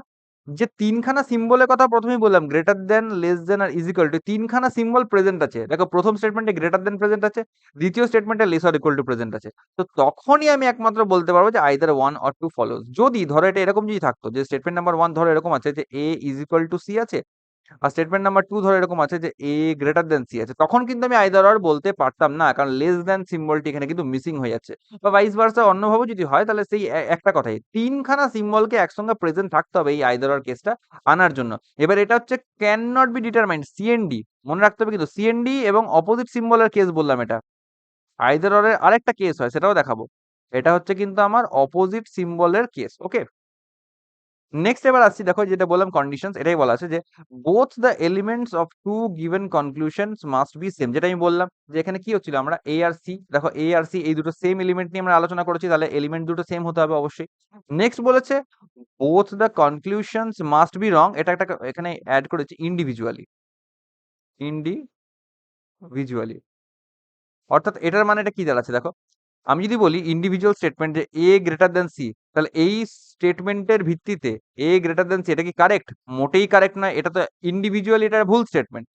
যে তিনখানা সিম্বলের কথা প্রথমেই বললাম, গ্রেটার দেন, লেস দেন আর ইজ ইকুয়াল টু, তিনখানা সিম্বল প্রেজেন্ট আছে। দেখো প্রথম স্টেটমেন্টে গ্রেটার দেন প্রেজেন্ট আছে, দ্বিতীয় স্টেটমেন্টে less or equal two present আছে। তো তখনই আমি একমাত্র বলতে পারবো যে আইদার 1 অর 2 ফলোজ। যদি ধরো এটা এরকম যদি থাকতো যে স্টেটমেন্ট নাম্বার 1 ধরো এরকম আছে যে এ ইজ ইকুয়াল টু সি আছে, আর স্টেটমেন্ট নাম্বার 2 ধরো এরকম আছে যে এ গ্রেটার দেন সি আছে, তখন কিন্তু আমি আইদার অর বলতে পারতাম না, কারণ লেস দেন সিম্বলটি এখানে কিন্তু মিসিং হয়ে যাচ্ছে। বা ভাইস ভার্সা অন্যভাবে যদি হয় তাহলে সেই একটা কথাই, তিনখানা সিম্বলকে একসঙ্গে প্রেজেন্ট থাকতে হবে এই আইদার অর কেসটা আনার জন্য। এবার এটা হচ্ছে can not be determined, CND মনে রাখতে হবে, কিন্তু সিএনডি এবং অপোজিট সিম্বলের কেস বললাম এটা। আইদার অর এর আরেকটা কেস হয়, সেটাও দেখাবো। এটা হচ্ছে কিন্তু আমার অপোজিট সিম্বলের কেস, ওকে। নেক্সট এবার আসছি, দেখো যেটা বললাম কন্ডিশনস, এটাই বলা আছে যে both the elements of two given conclusions must be same, যেটা আমি বললাম যে এখানে কি হচ্ছিল, আমরা এ আর সি, দেখো এ আর সি এই দুটো সেম এলিমেন্ট নিয়ে আমরা আলোচনা করেছি, তাহলে এলিমেন্ট দুটো সেম হতে হবে অবশ্যই। নেক্সট বলেছে both the conclusions must be wrong, এটা একটা এখানে অ্যাড করেছি ইন্ডিভিজুয়ালি, ইন্ডিভিজুয়ালি, অর্থাৎ এটার মানে এটা কি দাঁড়াচ্ছে দেখো, আমি যদি বলি ইন্ডিভিজুয়াল স্টেটমেন্ট যে এ গ্রেটার দেন সি, তাহলে এই স্টেটমেন্টের ভিত্তিতে এ গ্রেটার দেন সি, এটা কি কারেক্ট? মোটেই কারেক্ট নয়, এটা তো ইন্ডিভিজুয়ালি এটা ভুল স্টেটমেন্ট।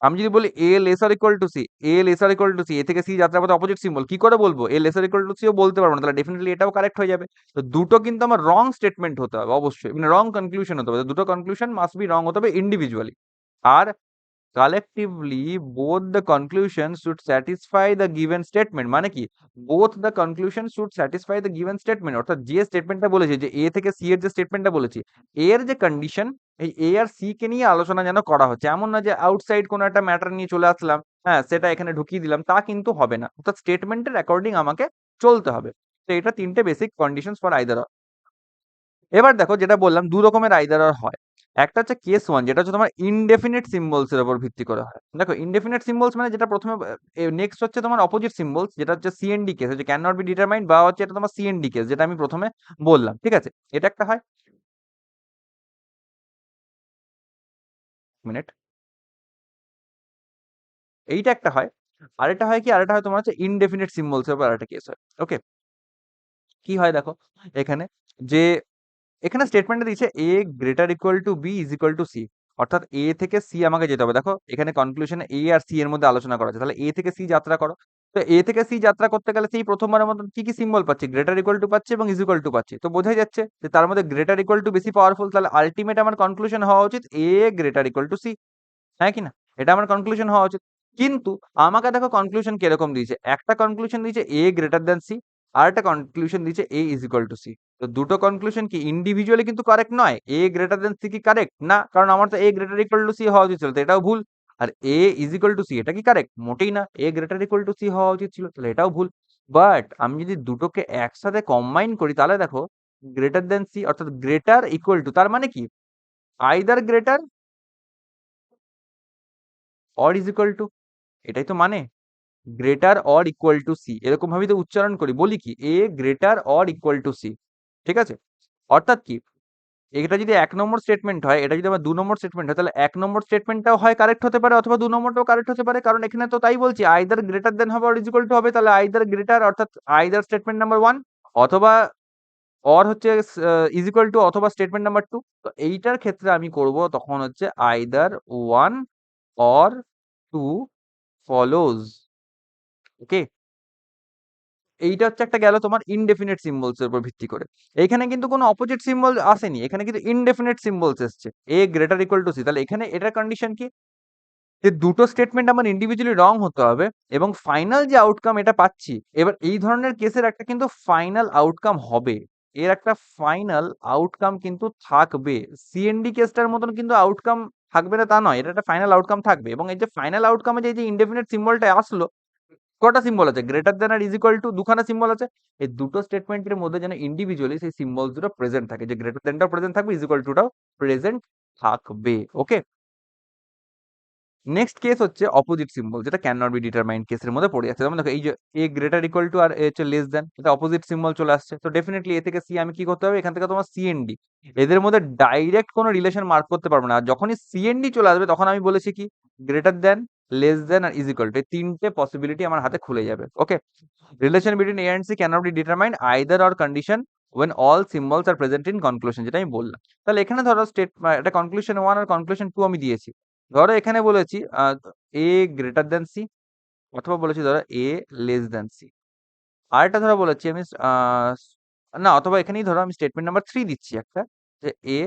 আমি যদি বলি A lesser equal to C, A lesser equal to C, A থেকে সি যাত্রাপথে অপোজিট সিম্বল, কি করে বলবো? এ লেসার ইকুয়াল টু সিও বলতে পারবো না, তাহলে ডেফিনেটলি এটাও কারেক্ট হয়ে যাবে। তো দুটো কিন্তু আমার রং স্টেটমেন্ট হতে হবে অবশ্যই, মানে রং কনক্লুশন হতে হবে, দুটো কনক্লুশন মাস্ট বি রং হতে হবে ইন্ডিভিজুয়ালি। আর collectively both the conclusions should satisfy the given statement, মানে কি, both the conclusions should satisfy the given statement, অর্থাৎ যে স্টেটমেন্টটা বলেছে, যে এ থেকে সি এর যে স্টেটমেন্টটা বলেছি, এর যে কন্ডিশন, এই এ আর সি কে নিয়ে আলোচনা যেন করা হচ্ছে, এমন না যে আউটসাইড কোনো একটা ম্যাটার নিয়ে চলে আসলাম, হ্যাঁ সেটা এখানে ঢুকিয়ে দিলাম, তা কিন্তু হবে না, অর্থাৎ স্টেটমেন্টের অ্যাকর্ডিং আমাকে চলতে হবে। তো এটা তিনটে বেসিক কন্ডিশনস ফর আইদার। এবার দেখো যেটা বললাম দু রকমের আইদার অর হয়। একটা হচ্ছে কেস ওয়ান, যেটা হচ্ছে তোমার ইনডেফিনিট সিম্বলস এর উপর ভিত্তি করে হয়। দেখো ইনডেফিনিট সিম্বলস মানে যেটা প্রথমে, নেক্সট হচ্ছে তোমার অপোজিট সিম্বলস, যেটা হচ্ছে সিএনডি কেস, যে ক্যান নট বি ডিটারমাইন্ড, বা হচ্ছে এটা তোমার সিএনডি কেস, যেটা আমি প্রথমে বললাম, ঠিক আছে। এটা একটা হয়, মিনিট, এইটা একটা হয়। আরেকটা হয় কি, আরেকটা হয় তোমার হচ্ছে ইনডেফিনিট সিম্বলস এর উপর আরেকটা কেস হয়, ওকে। কি হয় দেখো এখানে, যে এখানে স্টেটমেন্টটা দিয়েছে A greater equal to B is equal to C, অর্থাৎ এ থেকে সি আমাকে যেতে হবে। দেখো এখানে কনক্লুশনে এ আর সি এর মধ্যে আলোচনা করা আছে, তাহলে এ থেকে সি যাত্রা করো। তো এ থেকে সি যাত্রা করতে গেলে সেই প্রথমবারের মতন কি কি সিম্বল পাচ্ছি, গ্রেটার ইকুয়াল টু পাচ্ছি এবং ইজ ইকুয়াল টু পাচ্ছি, তো বোঝাই যাচ্ছে যে তার মধ্যে গ্রেটার ইকুয়াল টু বেশি পাওয়ারফুল, তাহলে আলটিমেট আমার কনক্লুশন হওয়া উচিত এ গ্রেটার ইকুয়াল টু সি, হ্যাঁ কি না? এটা আমার কনক্লুশন হওয়া উচিত। কিন্তু আমাকে দেখো কনক্লুশন কিরকম দিয়েছে, একটা কনক্লুশন দিয়েছে এ গ্রেটার দেন সি, আর একটা কনক্লুশন দিয়েছে এ ইজ ইকুয়াল টু সি। তো দুটো কনক্লুশন কি ইন্ডিভিজুয়ালি কিন্তু কারেক্ট নয়, এ গ্রেটার দেন সি কি কারেক্ট না, কারণ আমার তো এ গ্রেটার ইকুয়াল টু সি হওয়া উচিত ছিল, তো এটাও ভুল। আর এ ইজ ইকুয়াল টু সি, এটা কি কারেক্ট? মোটেই না, এ গ্রেটার ইকুয়াল টু সি হওয়া উচিত ছিল, তাহলে এটাও ভুল। বাট আমি যদি দুটোকে একসাথে কম্বাইন করি তাহলে দেখো গ্রেটার দেন সি অর্থাৎ গ্রেটার ইকুয়াল টু, তার মানে কি either greater or is equal to, এটাই তো মানে greater or equal to C, এরকম ভাবে তো উচ্চারণ করি, বলি কি A greater or equal to C, ঠিক আছে? অর্থাৎ কি এটা যদি ১ নম্বর স্টেটমেন্ট হয়, এটা যদি আবার ২ নম্বর স্টেটমেন্ট হয়, তাহলে ১ নম্বর স্টেটমেন্টটাও হয় কারেক্ট হতে পারে অথবা ২ নম্বরটাও কারেক্ট হতে পারে। কারণ এখানে তো তাই বলছি আইদার গ্রেটার দেন হবে অর ইজ ইকুয়াল টু হবে, তাহলে আইদার গ্রেটার অর্থাৎ আইদার স্টেটমেন্ট নাম্বার 1 অথবা অর হচ্ছে ইজ ইকুয়াল টু অথবা স্টেটমেন্ট নাম্বার 2। তো এইটার ক্ষেত্রে আমি করব তখন হচ্ছে আইদার 1 অর 2 ফলোজ। ওকে, এইটা হচ্ছে একটা গেল তোমার ইনডেফিনিট সিম্বলস এর উপর ভিত্তি করে। এইখানে কিন্তু কোনো অপোজিট সিম্বল আসেনি, এখানে কিন্তু ইনডেফিনিট সিম্বলস এসছে, এ গ্রেটার ইকুয়াল টু সি। তাহলে এখানে এটার কন্ডিশন কি, যে দুটো স্টেটমেন্ট আমার ইন্ডিভিজুয়ালি রং হতে হবে এবং ফাইনাল যে আউটকাম এটা পাচ্ছি, এবার এই ধরনের কেসের একটা কিন্তু ফাইনাল আউটকাম হবে, এর একটা ফাইনাল আউটকাম কিন্তু থাকবে। সিএনডি কেসটার মতন কিন্তু আউটকাম থাকবে না তা নয়, এটা একটা ফাইনাল আউটকাম থাকবে। এবং এই যে ফাইনাল আউটকামে যে ইনডেফিনিট সিম্বলটা আসলো, কটা সিম্বল আছে, গ্রেটার দেন আর ইজ ইকুয়াল টু দুখানা সিম্বল আছে, এই দুটো স্টেটমেন্টের মধ্যে যেন ইন্ডিভিজুয়ালি সেই সিম্বলস দুটো প্রেজেন্ট থাকে, যে গ্রেটার দেনটাও প্রেজেন্ট থাকবে, ইজ ইকুয়াল টুটাও প্রেজেন্ট থাকবে। ওকে, নেক্সট কেস হচ্ছে অপোজিট সিম্বল, যেটা ক্যান নট বি ডিটারমাইন্ড কেসের মধ্যে পড়ে যাচ্ছে। যেমন দেখো এই যে এ গ্রেটার ইকুয়াল টু আর এ হচ্ছে লেস দেন, এটা অপোজিট সিম্বল চলে আসছে, তো ডেফিনেটলি এ থেকে সি আমি কি করতে হবে, এখান থেকে তোমার সিএনডি, এদের মধ্যে ডাইরেক্ট কোনো রিলেশন মার্ক করতে পারবো না। আর যখনই সিএনডি চলে আসবে তখন আমি বলেছি কি গ্রেটার দেন, লেস দেন আর ইজ ইকুয়াল টু, এই তিনটে পসিবিলিটি আমার হাতে খুলে যাবে। Okay, relation between A and C can not be determined either or condition when all symbols are present in conclusion, যেটা আমি বললাম। তাহলে এখানে ধরো এটা কনক্লুশন 1 আর কনক্লুশন 2 আমি দিয়েছি। ধরো এখানে বলেছি এ গ্রেটার দেন সি অথবা বলেছি ধরো এ লেস দেন সি। আরেকটা ধরো বলেছি আমি না, অথবা এখানেই ধরো আমি স্টেটমেন্ট নাম্বার 3 দিচ্ছি একটা, যে A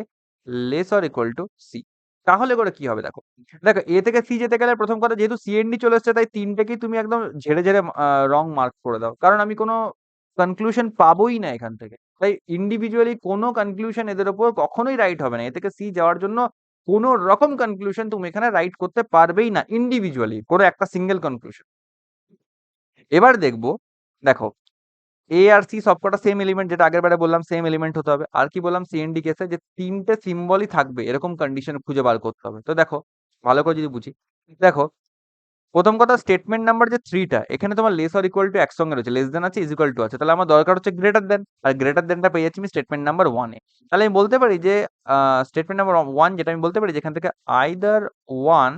less or equal to C. তাহলে করে কি হবে দেখো, দেখো এ থেকে সি যেতে গেলে প্রথম কথা যেহেতু সিএনডি চলে এসেছে, তাই তিনটেকেই তুমি একদম ঝেড়ে ঝেড়ে রং মার্ক করে দাও, কারণ আমি কোনো কনক্লুশন পাবোই না এখান থেকে। তাই ইন্ডিভিজুয়ালি কোনো কনক্লুশন এদের উপর কখনোই রাইট হবে না, এ থেকে সি যাওয়ার জন্য কোনো রকম কনক্লুশন তুমি এখানে রাইট করতে পারবেই না ইন্ডিভিজুয়ালি, কোনো একটা সিঙ্গেল কনক্লুশন। এবার দেখবো, দেখো এ আর সি সবকটা সেম এলিমেন্ট, যেটা আগের বারে বললাম সেম এলিমেন্ট হতে হবে। আর কি বললাম সিএনডি কেসে যে তিনটে সিম্বলই থাকবে এরকম কন্ডিশন খুঁজে বার করতে হবে। তো দেখো ভালো করে যদি বুঝি, দেখো প্রথম কথা স্টেটমেন্ট নাম্বার যে 3 টা, এখানে তোমার লেস অর ইকুয়াল টু একসঙ্গে রয়েছে, লেস দেন আছে ইজ ইকুয়াল টু আছে, তাহলে আমার দরকার হচ্ছে গ্রেটার দেন, আর গ্রেটার দেনটা পেয়ে যাচ্ছি আমি স্টেটমেন্ট নাম্বার 1 এ। তাহলে আমি বলতে পারি যে স্টেটমেন্ট নাম্বার 1 যেটা আমি বলতে পারি যেখান থেকে আইদার 1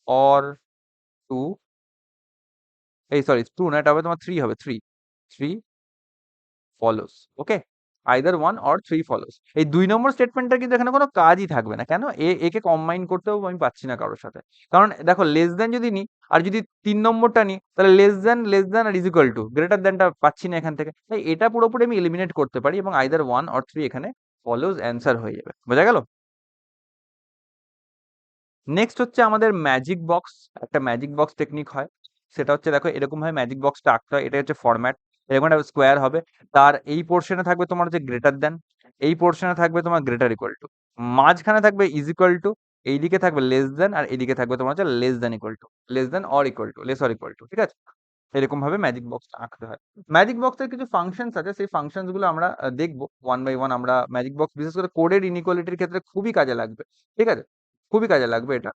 অর 2, এই সরি 2 না, এটা হবে তোমার 3 হবে, 3 follows. Okay, either 1 or 3 follows. এই 2 নম্বর স্টেটমেন্টটার কিন্তু এখানে কোনো কাজই থাকবে না। কেন? একে কম্বাইন করতেও আমি পাচ্ছি না কারোর সাথে। কারণ দেখো লেস দ্যান যদি নিই আর যদি ৩ নম্বরটা নিই, তাহলে লেস দ্যান আর ইজ ইকুয়াল টু গ্রেটার দ্যানটা পাচ্ছি না এখান থেকে। তাই এটা পুরোপুরি আমি এলিমিনেট করতে পারি এবং আইদার 1 অর 3 এখানে ফলোস অ্যান্সার হয়ে যাবে। বোঝা গেল? নেক্সট হচ্ছে আমাদের ম্যাজিক বক্স। একটা ম্যাজিক বক্স টেকনিক হয়, সেটা হচ্ছে দেখো এরকম ভাবে ম্যাজিক বক্সটা আঁকতে হয়, এটা হচ্ছে ফরম্যাট। এরকম একটা স্কোয়ার হবে, তার এই পোর্শনে থাকবে তোমার হচ্ছে গ্রেটার দেন, এই পোর্শনে থাকবে তোমার গ্রেটার ইকুয়াল টু, মাঝখানে থাকবে ইজ ইকুয়াল টু, এইদিকে থাকবে লেস দেন আর এইদিকে থাকবে তোমার হচ্ছে less than equal to, less than or equal to, less or equal two, ঠিক আছে? এরকম ভাবে ম্যাজিক বক্সটা আঁকতে হয়। ম্যাজিক বক্সের কিছু ফাংশনস আছে, সেই ফাংশনস গুলো আমরা দেখবো ওয়ান বাই ওয়ান। আমরা ম্যাজিক বক্স বিশেষ করে কোডের ইনইকুয়ালিটির ক্ষেত্রে খুবই কাজে লাগবে, ঠিক আছে? খুবই কাজে লাগবে এটা।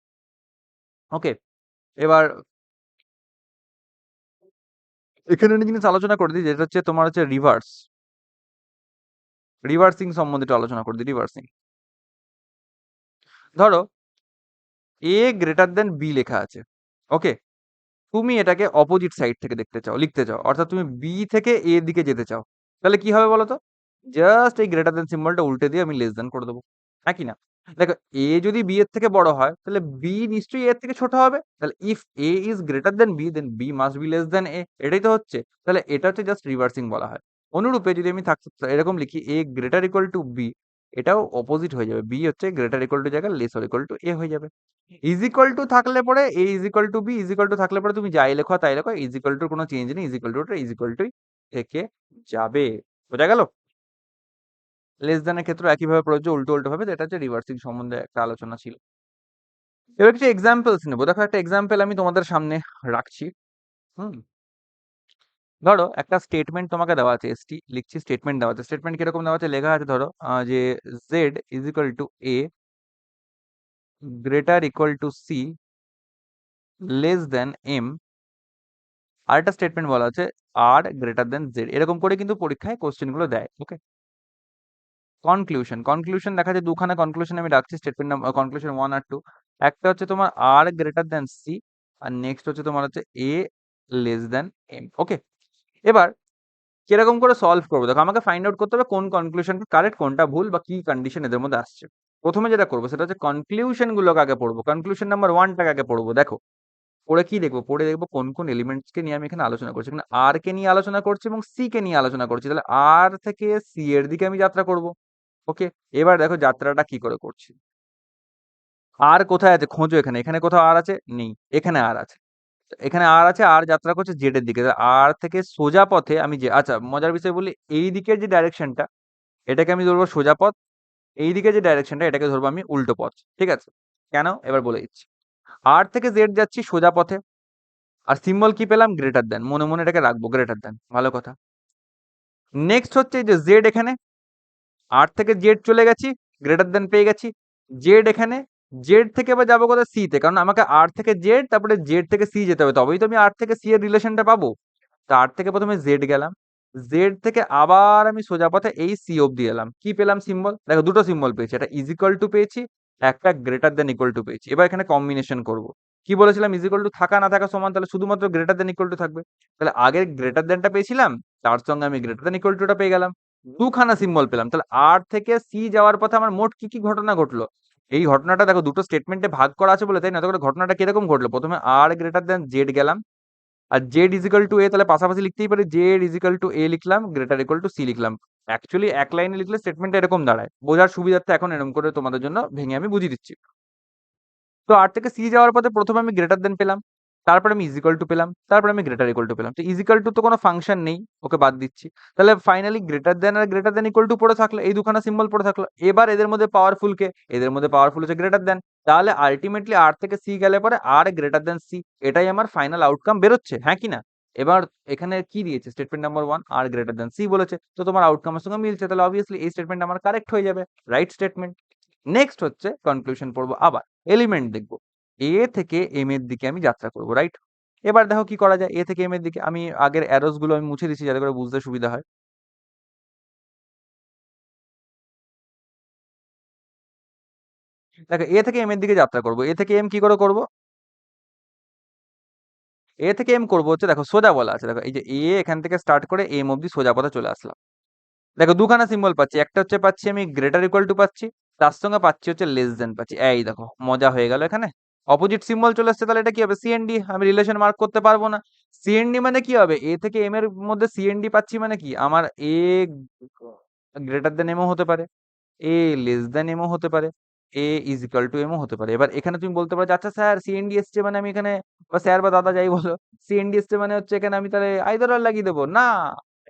ওকে, এবার এখানে একটা জিনিস আলোচনা করে দিই, যেটা হচ্ছে তোমার হচ্ছে রিভার্সিং সম্বন্ধে একটু আলোচনা করে দিই। রিভার্সিং, ধরো এ গ্রেটার দেন বি লেখা আছে। ওকে, তুমি এটাকে অপোজিট সাইড থেকে দেখতে চাও, লিখতে চাও, অর্থাৎ তুমি বি থেকে এ দিকে যেতে চাও, তাহলে কি হবে বলো তো? জাস্ট এই গ্রেটার দেন সিম্বলটা উল্টে দিয়ে আমি লেস দেন করে দেবো, হ্যাঁ কি না? দেখো এ যদি বি এর থেকে বড় হয় তাহলে বি নিশ্চয়ই এর থেকে ছোট হবে, তাহলে if A is greater than B then B must be less than A, এটাই তো হচ্ছে। তাহলে এটা হচ্ছে জাস্ট রিভার্সিং বলা হয়। অনুরূপে যদি আমি এরকম লিখি A greater equal to B, এটাও অপোজিট হয়ে যাবে, বি হচ্ছে গ্রেটার ইকুয়াল টু জায়গায় লেস ইকুয়াল টু এ হয়ে যাবে। ইজ ইকুয়াল টু থাকলে পরে A is equal to B, is equal to থাকলে পরে তুমি যাই লেখো তাই লেখো, ইজ ইকুয়াল টু কোনো চেঞ্জ নেই, is equal to is equal to থেকে যাবে। বোঝা গেল? লেস দ্যান এর ক্ষেত্রেও একইভাবে প্রযোজ্য, উল্টো ভাবে। তো এটা হচ্ছে রিভার্সিং সম্বন্ধে একটা আলোচনা ছিল। এবার কিছু এক্সাম্পলস নেবো। দেখো একটা এক্সাম্পল আমি তোমাদের সামনে রাখছি। হুম, ধরো একটা স্টেটমেন্ট তোমাকে দেওয়া আছে, এসটি লিখছি, স্টেটমেন্ট দেওয়া আছে। স্টেটমেন্ট কিরকম দেওয়া আছে, লেখা আছে ধরো যে Z is equal to A greater equal to C less than M. আরেকটা স্টেটমেন্ট বলা আছে আর গ্রেটার দেন জেড। এরকম করে কিন্তু পরীক্ষায় কোশ্চেন গুলো দেয়। ওকে, কনক্লুশন দেখা যায় দুখানা কনক্লুশন আমি রাখছি, স্টেটমেন্ট নাম্বার কনক্লুশন 1 আর 2। একটা হচ্ছে তোমার আর গ্রেটার দেন সি, আর নেক্সট হচ্ছে তোমার হচ্ছে এ লেস দেন এম। ওকে, এবার কিরকম করে সলভ করবো, দেখো আমাকে ফাইন্ড আউট করতে হবে কোন কনক্লুশনটা কারেক্ট, কোনটা ভুল, বা কি কন্ডিশন এদের মধ্যে আসছে। প্রথমে যেটা করবো সেটা হচ্ছে কনক্লুশন গুলোকে আগে পড়বো, কনক্লুশন নাম্বার 1টাকে আগে পড়বো। দেখো পড়ে কি দেখবো, পড়ে দেখবো কোন কোন এলিমেন্টস কে নিয়ে আমি এখানে আলোচনা করছি। এখানে আর কে নিয়ে আলোচনা করছি এবং সি কে নিয়ে আলোচনা করছি, তাহলে আর থেকে সি এর দিকে আমি যাত্রা করব। ওকে, এবার দেখো যাত্রাটা কি করে করছি। আর কোথায় আছে খোঁজো, এখানে এখানে কোথাও আর আছে, নেই, এখানে আর আছে। এখানে আর আছে, আর যাত্রা করছে জেড এর দিকে, আর থেকে সোজা পথে আমি যে, আচ্ছা মজার বিষয় বলি, এই দিকের যে ডাইরেকশনটা এটাকে আমি ধরবো সোজা পথ, এই দিকে যে ডাইরেকশনটা এটাকে ধরবো আমি উল্টো পথ। ঠিক আছে, কেন এবার বলে দিচ্ছি। আর থেকে জেড যাচ্ছি সোজা পথে, আর সিম্বল কি পেলাম, গ্রেটার দেন, মনে মনে এটাকে রাখবো গ্রেটার দেন, ভালো কথা। নেক্সট হচ্ছে এই যে জেড, এখানে আর থেকে জেড চলে গেছি, গ্রেটার দেন পেয়ে গেছি। জেড এখানে, জেড থেকে আবার যাবো কোথায়, সি তে, কারণ আমাকে আর থেকে জেড তারপরে জেড থেকে সি যেতে হবে, তবেই তো আমি আর থেকে সি এর রিলেশনটা পাবো। তার থেকে প্রথমে জেড গেলাম, জেড থেকে আবার আমি সোজা পথে এই সি অব্দি এলাম, কি পেলাম সিম্বল, দেখো দুটো সিম্বল পেয়েছি, একটা ইজ ইকুয়াল টু পেয়েছি, একটা গ্রেটার দেন ইকুয়াল টু পেয়েছি। এবার এখানে কম্বিনেশন করব। কি বলেছিলাম, ইজ ইকুয়াল টু থাকা না থাকা সমান, তাহলে শুধুমাত্র গ্রেটার দেন ইকুয়াল টু থাকবে। তাহলে আগে গ্রেটার দেনটা পেয়েছিলাম, তার সঙ্গে আমি গ্রেটার দেন ইকুয়াল টুটা পেয়ে গেলাম, দুখানা সিম্বল পেলাম। তাহলে আর থেকে সি যাওয়ার পথে আমার মোট কি কি ঘটনা ঘটলো, এই ঘটনাটা দেখো দুটো স্টেটমেন্টে ভাগ করা আছে বলে, তাই না? তো ঘটনাটা কিরকম ঘটলো, প্রথমে আর গ্রেটার দেন জেড গেলাম, আর জেড ইজিক্যাল টু এ, তাহলে পাশাপাশি লিখতেই পারি জেড ইজিক্যাল টু এ লিখলাম, গ্রেটার ইকুয়াল টু সি লিখলাম। অ্যাকচুয়ালি এক লাইনে লিখলে স্টেটমেন্টটা এরকম দাঁড়ায়, বোঝার সুবিধার্থে এখন এরকম করে তোমাদের জন্য ভেঙে আমি বুঝিয়ে দিচ্ছি। তো আর থেকে সি যাওয়ার পথে প্রথমে আমি গ্রেটার দেন পেলাম, তারপরে আমি ইজিক্যাল টু পেলাম, তারপরে আমি গ্রেটার ইকুয়াল টু পেলাম। তো ইজিক্যাল টু তো কোনো ফাংশন নেই, ওকে বাদ দিচ্ছি। তাহলে ফাইনালি গ্রেটার দেন আর গ্রেটার দেন ইকুয়াল টু পড়ে থাকলো, এই দুখানা সিম্বল পড়ে থাকলো। এবার এদের মধ্যে পাওয়ারফুল কে, এদের মধ্যে পাওয়ারফুল হচ্ছে গ্রেটার দেন। তাহলে আলটিমেটলি আর থেকে সি গেলে পরে আর গ্রেটার দেন সি, এটাই আমার ফাইনাল আউটকাম বেরোচ্ছে, হ্যাঁ কি না? এবার এখানে কি দিয়েছে, স্টেটমেন্ট নাম্বার 1 আর গ্রেটার দেন সি বলেছে, তো তোমার আউটকামের সঙ্গে মিলছে, তাহলে অবভিয়াসলি এই স্টেটমেন্ট আমার কারেক্ট হয়ে যাবে, রাইট স্টেটমেন্ট। নেক্সট হচ্ছে কনক্লুশন পড়বো, আবার এলিমেন্ট দেখবো, এ থেকে এম এর দিকে আমি যাত্রা করবো, রাইট? এবার দেখো কি করা যায়, এ থেকে এম এর দিকে আমি আগের অ্যারোস গুলো আমি মুছে দিচ্ছি যাতে করে বুঝতে সুবিধা হয়। দেখো এ থেকে এম এর দিকে যাত্রা করবো, এ থেকে এম কি করে করবো, এ থেকে এম করবো হচ্ছে, দেখো সোজা বলা আছে, দেখো এই যে এ এখান থেকে স্টার্ট করে এম অব্দি সোজা পথে চলে আসলাম। দেখো দুখানা সিম্বল পাচ্ছি, একটা হচ্ছে পাচ্ছি আমি গ্রেটার ইকুয়াল টু পাচ্ছি, তার সঙ্গে পাচ্ছি হচ্ছে লেস দেন পাচ্ছি। এই দেখো মজা হয়ে গেল, এখানে অপোজিট সিম্বল চলে আসছে, তাহলে এটা কি হবে, সিএনডি। আমি রিলেশন মার্ক করতে পারবো না। সিএনডি মানে কি হবে, এ থেকে এম এর মধ্যে সিএনডি পাচ্ছি মানে কি, আমার এ গ্রেটার দেন এমও হতে পারে, এ লেস দেন এমও হতে পারে, এ ইজ ইকুয়াল টু এমও হতে পারে। এবার এখানে তুমি বলতে পারো যে, আচ্ছা স্যার সিএনডি এসছে মানে আমি এখানে, বা স্যার বা দাদা যাই বলো, সিএনডি এসছে মানে হচ্ছে এখানে আমি তাহলে আইদার অর লাগিয়ে দেবো না।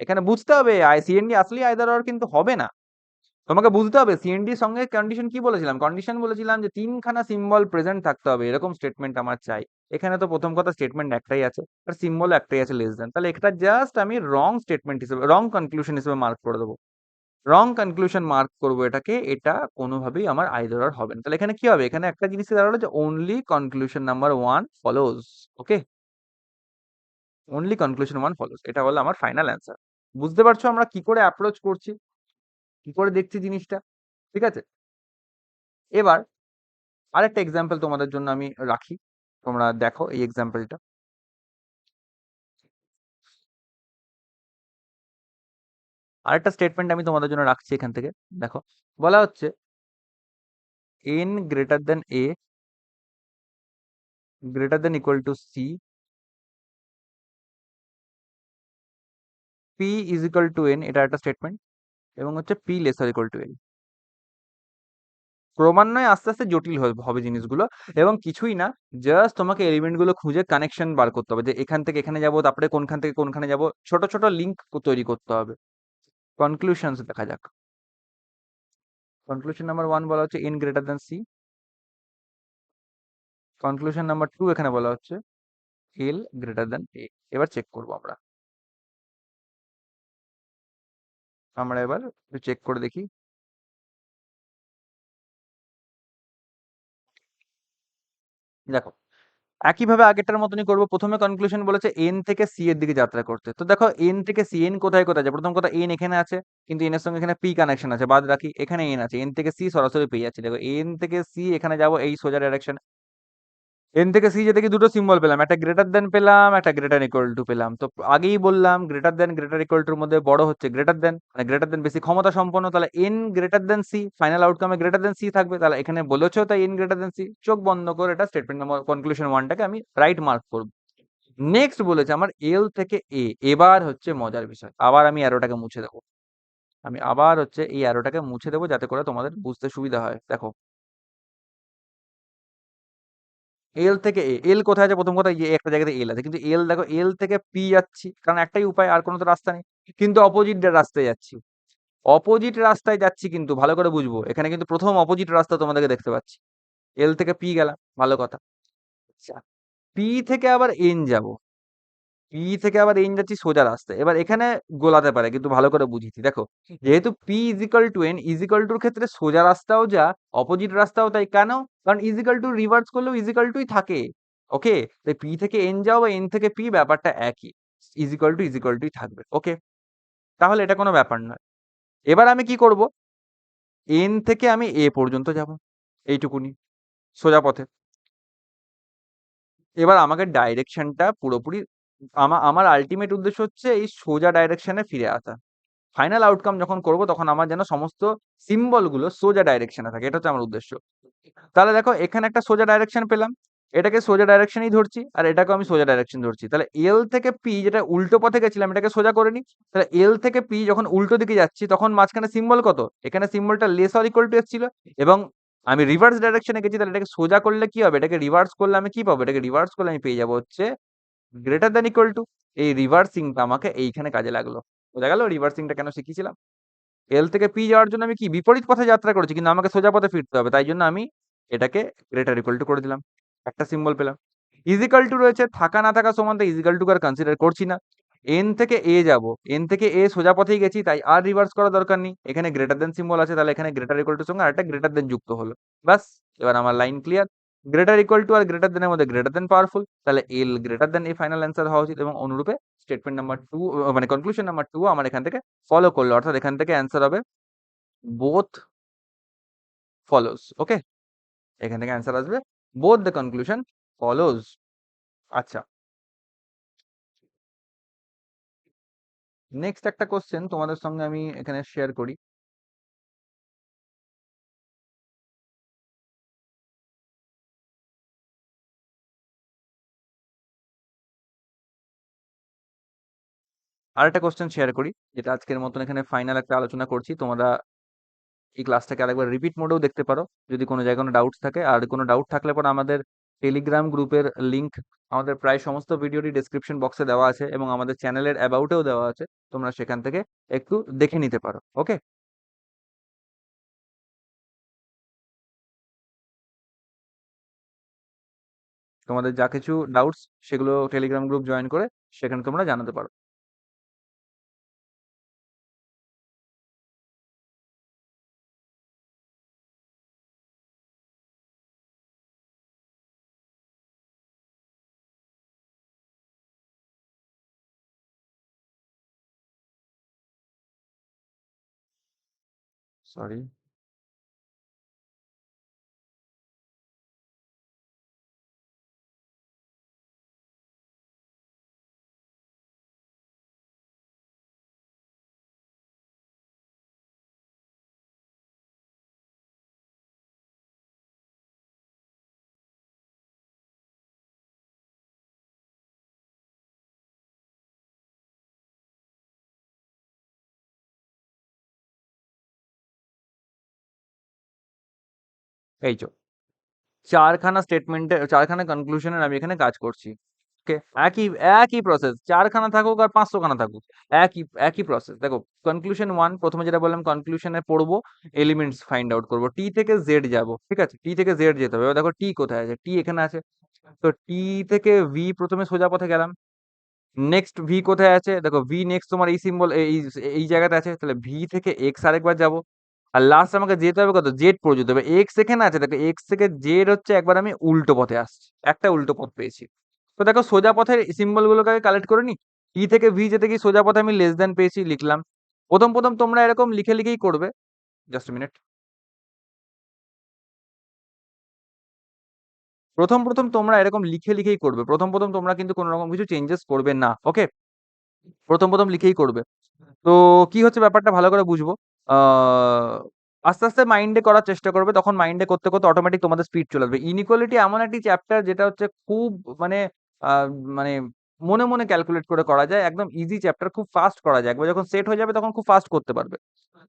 এখানে বুঝতে হবে সিএনডি আসলেই আইদার অর কিন্তু হবে না। তোমাকে বুঝতে হবে সিএনডি সঙ্গে কন্ডিশন কি বলেছিলাম, কন্ডিশন বলেছিলাম যে তিনখানা সিম্বল প্রেজেন্ট থাকতে হবে, এরকম স্টেটমেন্ট আমার চাই। এখানে তো প্রথম কথা স্টেটমেন্ট একটাই আছে, আর সিম্বল একটাই আছে, লেস দেন, তাহলে এটা জাস্ট আমি রং স্টেটমেন্ট হিসেবে, রং কনক্লুশন হিসেবে মার্ক করে দেবো। রং কনক্লুশন মার্ক করবো এটাকে, এটা কোনোভাবেই আমার আইদার আর হবে না। তাহলে এখানে কি হবে, এখানে একটা জিনিস দাঁড়ালো যে অনলি কনক্লুশন নাম্বার 1 ফলোজ। ওকে, অনলি কনক্লুশন 1 ফলোজ, এটা হলো আমার ফাইনাল অ্যান্সার। বুঝতে পারছো আমরা কি করে অ্যাপ্রোচ করছি, কি করে দেখছি জিনিসটা? ঠিক আছে, এবার আরেকটা এক্সাম্পল তোমাদের জন্য আমি রাখি, তোমরা দেখো এই এক্সাম্পলটা। আরেকটা স্টেটমেন্ট আমি তোমাদের জন্য রাখছি এখান থেকে। দেখো বলা হচ্ছে n greater than a greater than equal two c, p is equal two n, এটা একটা স্টেটমেন্ট, এবং হচ্ছে p laser equal two n। ক্রমান্বয়ে আস্তে আস্তে জটিল হবে জিনিসগুলো, এবং কিছুই না, জাস্ট তোমাকে এলিমেন্ট গুলো খুঁজে কানেকশন বার করতে হবে, যে এখান থেকে এখানে যাবো, তারপরে কোনখান থেকে কোনখানে যাবো, ছোট ছোট লিঙ্ক তৈরি করতে হবে। কনক্লুশনস দেখা যাক। কনক্লুশন নাম্বার 1 বলা হচ্ছে n greater than c, conclusion number 2 এখানে বলা হচ্ছে এল গ্রেটার দ্যান এ। এবার চেক করবো আমরা। আমরা এবার একটু চেক করে দেখি। দেখো, একইভাবে আগেরটার মতনই করবো। প্রথমে কনক্লুশন বলেছে এন থেকে সি এর দিকে যাত্রা করতে। তো দেখো এন থেকে সি, এন কোথায় কোথায় আছে? প্রথম কথা, এন এখানে আছে, কিন্তু এন এর সঙ্গে এখানে পি কানেকশন আছে, বাদ রাখি এখানে এন আছে। এন থেকে সি সরাসরি পেয়ে যাচ্ছি। দেখো এন থেকে সি এখানে যাবো এই সোজা ডাইরেকশন। এন থেকে সি যেতে কি দুটো সিম্বল পেলাম, একটা গ্রেটার দেন পেলাম, একটা গ্রেটার ইকুয়াল টু পেলাম। তো আগেই বললাম গ্রেটার দেন গ্রেটার ইকুয়াল টুর মধ্যে বড় হচ্ছে গ্রেটার দেন, মানে গ্রেটার দেন বেশি ক্ষমতা সম্পন্ন। তাহলে N greater than C, final আউটকামে গ্রেটার দেন সি থাকবে। তাহলে এখানে বলেছো তাই এন গ্রেটার দেন সি। চোখ বন্ধ করে এটা স্টেটমেন্ট নাম্বার কনক্লুশন ওয়ানটাকে আমি রাইট মার্ক করব। নেক্সট বলেছে আমার এল থেকে এ। এবার হচ্ছে মজার বিষয়, আবার আমি অ্যারোটাকে মুছে দেবো। আমি আবার হচ্ছে এই অ্যারোটাকে মুছে দেবো যাতে করে তোমাদের বুঝতে সুবিধা হয়। দেখো এল থেকে এ, এল কোথায় আছে? প্রথম কথা, এই একটা জায়গাতে এল আছে, কিন্তু এল দেখো এল থেকে পি যাচ্ছি, কারণ একটাই উপায়, আর কোনো তো রাস্তা নেই। কিন্তু অপোজিট রাস্তায় যাচ্ছি, অপোজিট রাস্তায় যাচ্ছি, কিন্তু ভালো করে বুঝবো এখানে কিন্তু প্রথম অপোজিট রাস্তা তোমাদেরকে দেখতে পাচ্ছি। এল থেকে পি গেলাম, ভালো কথা। আচ্ছা, পি থেকে আবার এন যাব, পি থেকে আবার এন যাচ্ছি সোজা রাস্তায়। এবার এখানে গোলাতে পারে, কিন্তু ভালো করে বুঝিছি। দেখো, যেহেতু P is equal to N, is equal টুর ক্ষেত্রে সোজা রাস্তাও যা, অপোজিট রাস্তাও তাই। কেন? কারণ ইজিক্যাল টু রিভার্স করলেও ইজিক্যাল টুই থাকে। ওকে, তাই পি থেকে এন যাও বা এন থেকে পি, ব্যাপারটা একই, ইজিক্যাল টুই থাকবে। ওকে, তাহলে এটা কোনো ব্যাপার নয়। এবার আমি কি করব? এন থেকে আমি এ পর্যন্ত যাব, এইটুকুনি সোজা পথে। এবার আমাকে ডাইরেকশনটা পুরোপুরি, আমার আল্টিমেট উদ্দেশ্য হচ্ছে এই সোজা ডাইরেকশনে ফিরে আসা। ফাইনাল আউটকাম যখন করব তখন আমার যেন সমস্ত সিম্বল গুলো সোজা ডাইরেকশনে থাকে, এটা হচ্ছে আমার উদ্দেশ্য। তাহলে দেখো এখানে একটা সোজা ডাইরেকশন পেলাম, এটাকে সোজা ডাইরেকশনই ধরছি, আর এটাকে আমি সোজা ডাইরেকশন ধরছি। তাহলে এল থেকে পি, যেটা উল্টো পথে গেছিলাম, এটাকে সোজা করে নিই। তাহলে এল থেকে পি যখন উল্টো দিকে যাচ্ছি, তখন মাঝখানে সিম্বল কত? এখানে সিম্বলটা লেস অর ইকুয়াল টু এসেছিল, এবং আমি রিভার্স ডাইরেকশনে গেছি। তাহলে এটাকে সোজা করলে কি হবে? এটাকে রিভার্স করলে আমি কি পাবো? এটাকে রিভার্স করলে আমি পেয়ে যাবো হচ্ছে গ্রেটার দ্যান ইকুয়াল টু। এই রিভার্সিংটা আমাকে এইখানে কাজে লাগলো। বোঝা গেল রিভার্সিংটা কেন শিখিয়েছিলাম? এল থেকে পি যাওয়ার জন্য আমি কি বিপরীত পথে যাত্রা করেছি, কিন্তু আমাকে সোজা পথে ফিরতে হবে, তাই জন্য আমি এটাকে গ্রেটার ইকুয়াল টু করে দিলাম। একটা সিম্বল পেলাম। ইজিক্যাল টু রয়েছে, থাকা না থাকা সমান, তাই ইজিক্যাল টু আর কনসিডার করছি না। এন থেকে এ যাব, এন থেকে এ সোজা পথেই গেছি, তাই আর রিভার্স করার দরকার নেই। এখানে গ্রেটার দেন সিম্বল আছে, তাহলে এখানে গ্রেটার ইকুয়াল টু সঙ্গে আরেকটা গ্রেটার দেন যুক্ত হলো। বাস, এবার আমার line clear. Greater equal to আর গ্রেটার দেনের মধ্যে গ্রেটার দেন পাওয়ারফুল, তাহলে এল গ্রেটার দেন এই ফাইনাল অ্যান্সার হওয়া উচিত। এবং অনুরূপে স্টেটমেন্ট নাম্বার 2, মানে কনক্লুশন নাম্বার 2 আমার এখান থেকে ফলো করলো, অর্থাৎ এখান থেকে অ্যান্সার হবে both follows. ওকে, এখান থেকে অ্যান্সার আসবে both the conclusion follows। আচ্ছা, নেক্সট একটা কোশ্চেন তোমাদের সঙ্গে আমি এখানে শেয়ার করি। আরেকটা কোশ্চেন শেয়ার করি, যেটা আজকের মতন এখানে ফাইনাল একটা আলোচনা করছি। তোমরা এই ক্লাসটাকে আরেকবার রিপিট মোডেও দেখতে পারো যদি কোনো জায়গায় কোনো ডাউটস থাকে। আর কোনো ডাউট থাকলে পরে আমাদের টেলিগ্রাম গ্রুপের লিংক আমাদের প্রায় সমস্ত ভিডিওরই ডেসক্রিপশন বক্সে দেওয়া আছে, এবং আমাদের চ্যানেলের অ্যাবাউটেও দেওয়া আছে। তোমরা সেখান থেকে একটু দেখে নিতে পারো। ওকে, তোমাদের যা কিছু ডাউটস সেগুলো টেলিগ্রাম গ্রুপ জয়েন করে সেখানে তোমরা জানাতে পারো। সরি। এই চো, চারখানা স্টেটমেন্টে, চারখানা কনক্লুশনের আমি এখানে কাজ করছি। ওকে, একই একই প্রসেস, 4 খানা থাকুক আর 500 খানা থাকুক, একই একই প্রসেস। দেখো কনক্লুশন 1 প্রথমে যেটা বললাম, কনক্লুশনে পড়বো, এলিমেন্টস ফাইন্ড আউট করবো, টি থেকে জেড যাব, ঠিক আছে, টি থেকে জেড যেতে হবে। এবার দেখো টি কোথায় আছে, টি এখানে আছে, তো টি থেকে ভি প্রথমে সোজা পথে গেলাম। নেক্সট ভি কোথায় আছে, দেখো ভি নেক্সট তোমার এই সিম্বল এই এই জায়গাতে আছে, তাহলে ভি থেকে এক্স আরেকবার যাব। আর লাস্ট আমাকে যেতে হবে কত, জেড পর্যন্ত। এবার এক্স এখানে আছে, দেখো এক্স থেকে জেড হচ্ছে একবার আমি উল্টো পথে আসছি, একটা উল্টো পথ পেয়েছি। তো দেখো সোজা পথের সিম্বল গুলোকে আগে কালেক্ট করে নি। ই থেকে ভি যেতে গিয়ে সোজা পথে আমি লেস দেন পেয়েছি, লিখলাম। প্রথম প্রথম তোমরা এরকম লিখে লিখেই করবে। Just minute. প্রথম প্রথম তোমরা এরকম লিখে লিখেই করবে, প্রথম প্রথম তোমরা কিন্তু কোনো রকম কিছু চেঞ্জেস করবে না, ওকে। প্রথম প্রথম লিখেই করবে। তো কি হচ্ছে ব্যাপারটা ভালো করে বুঝবো। আস্তে আস্তে মাইন্ডে করার চেষ্টা করবে, তখন মাইন্ডে করতে করতে অটোমেটিক তোমাদের স্পিড চলে আসবে। ইনইকুয়ালিটি এমন একটি চ্যাপ্টার যেটা হচ্ছে খুব মানে আহ, মানে মনে মনে ক্যালকুলেট করে করা যায়, একদম ইজি চ্যাপ্টার, খুব ফাস্ট করা যায়। একবার যখন সেট হয়ে যাবে তখন খুব ফাস্ট করতে পারবে।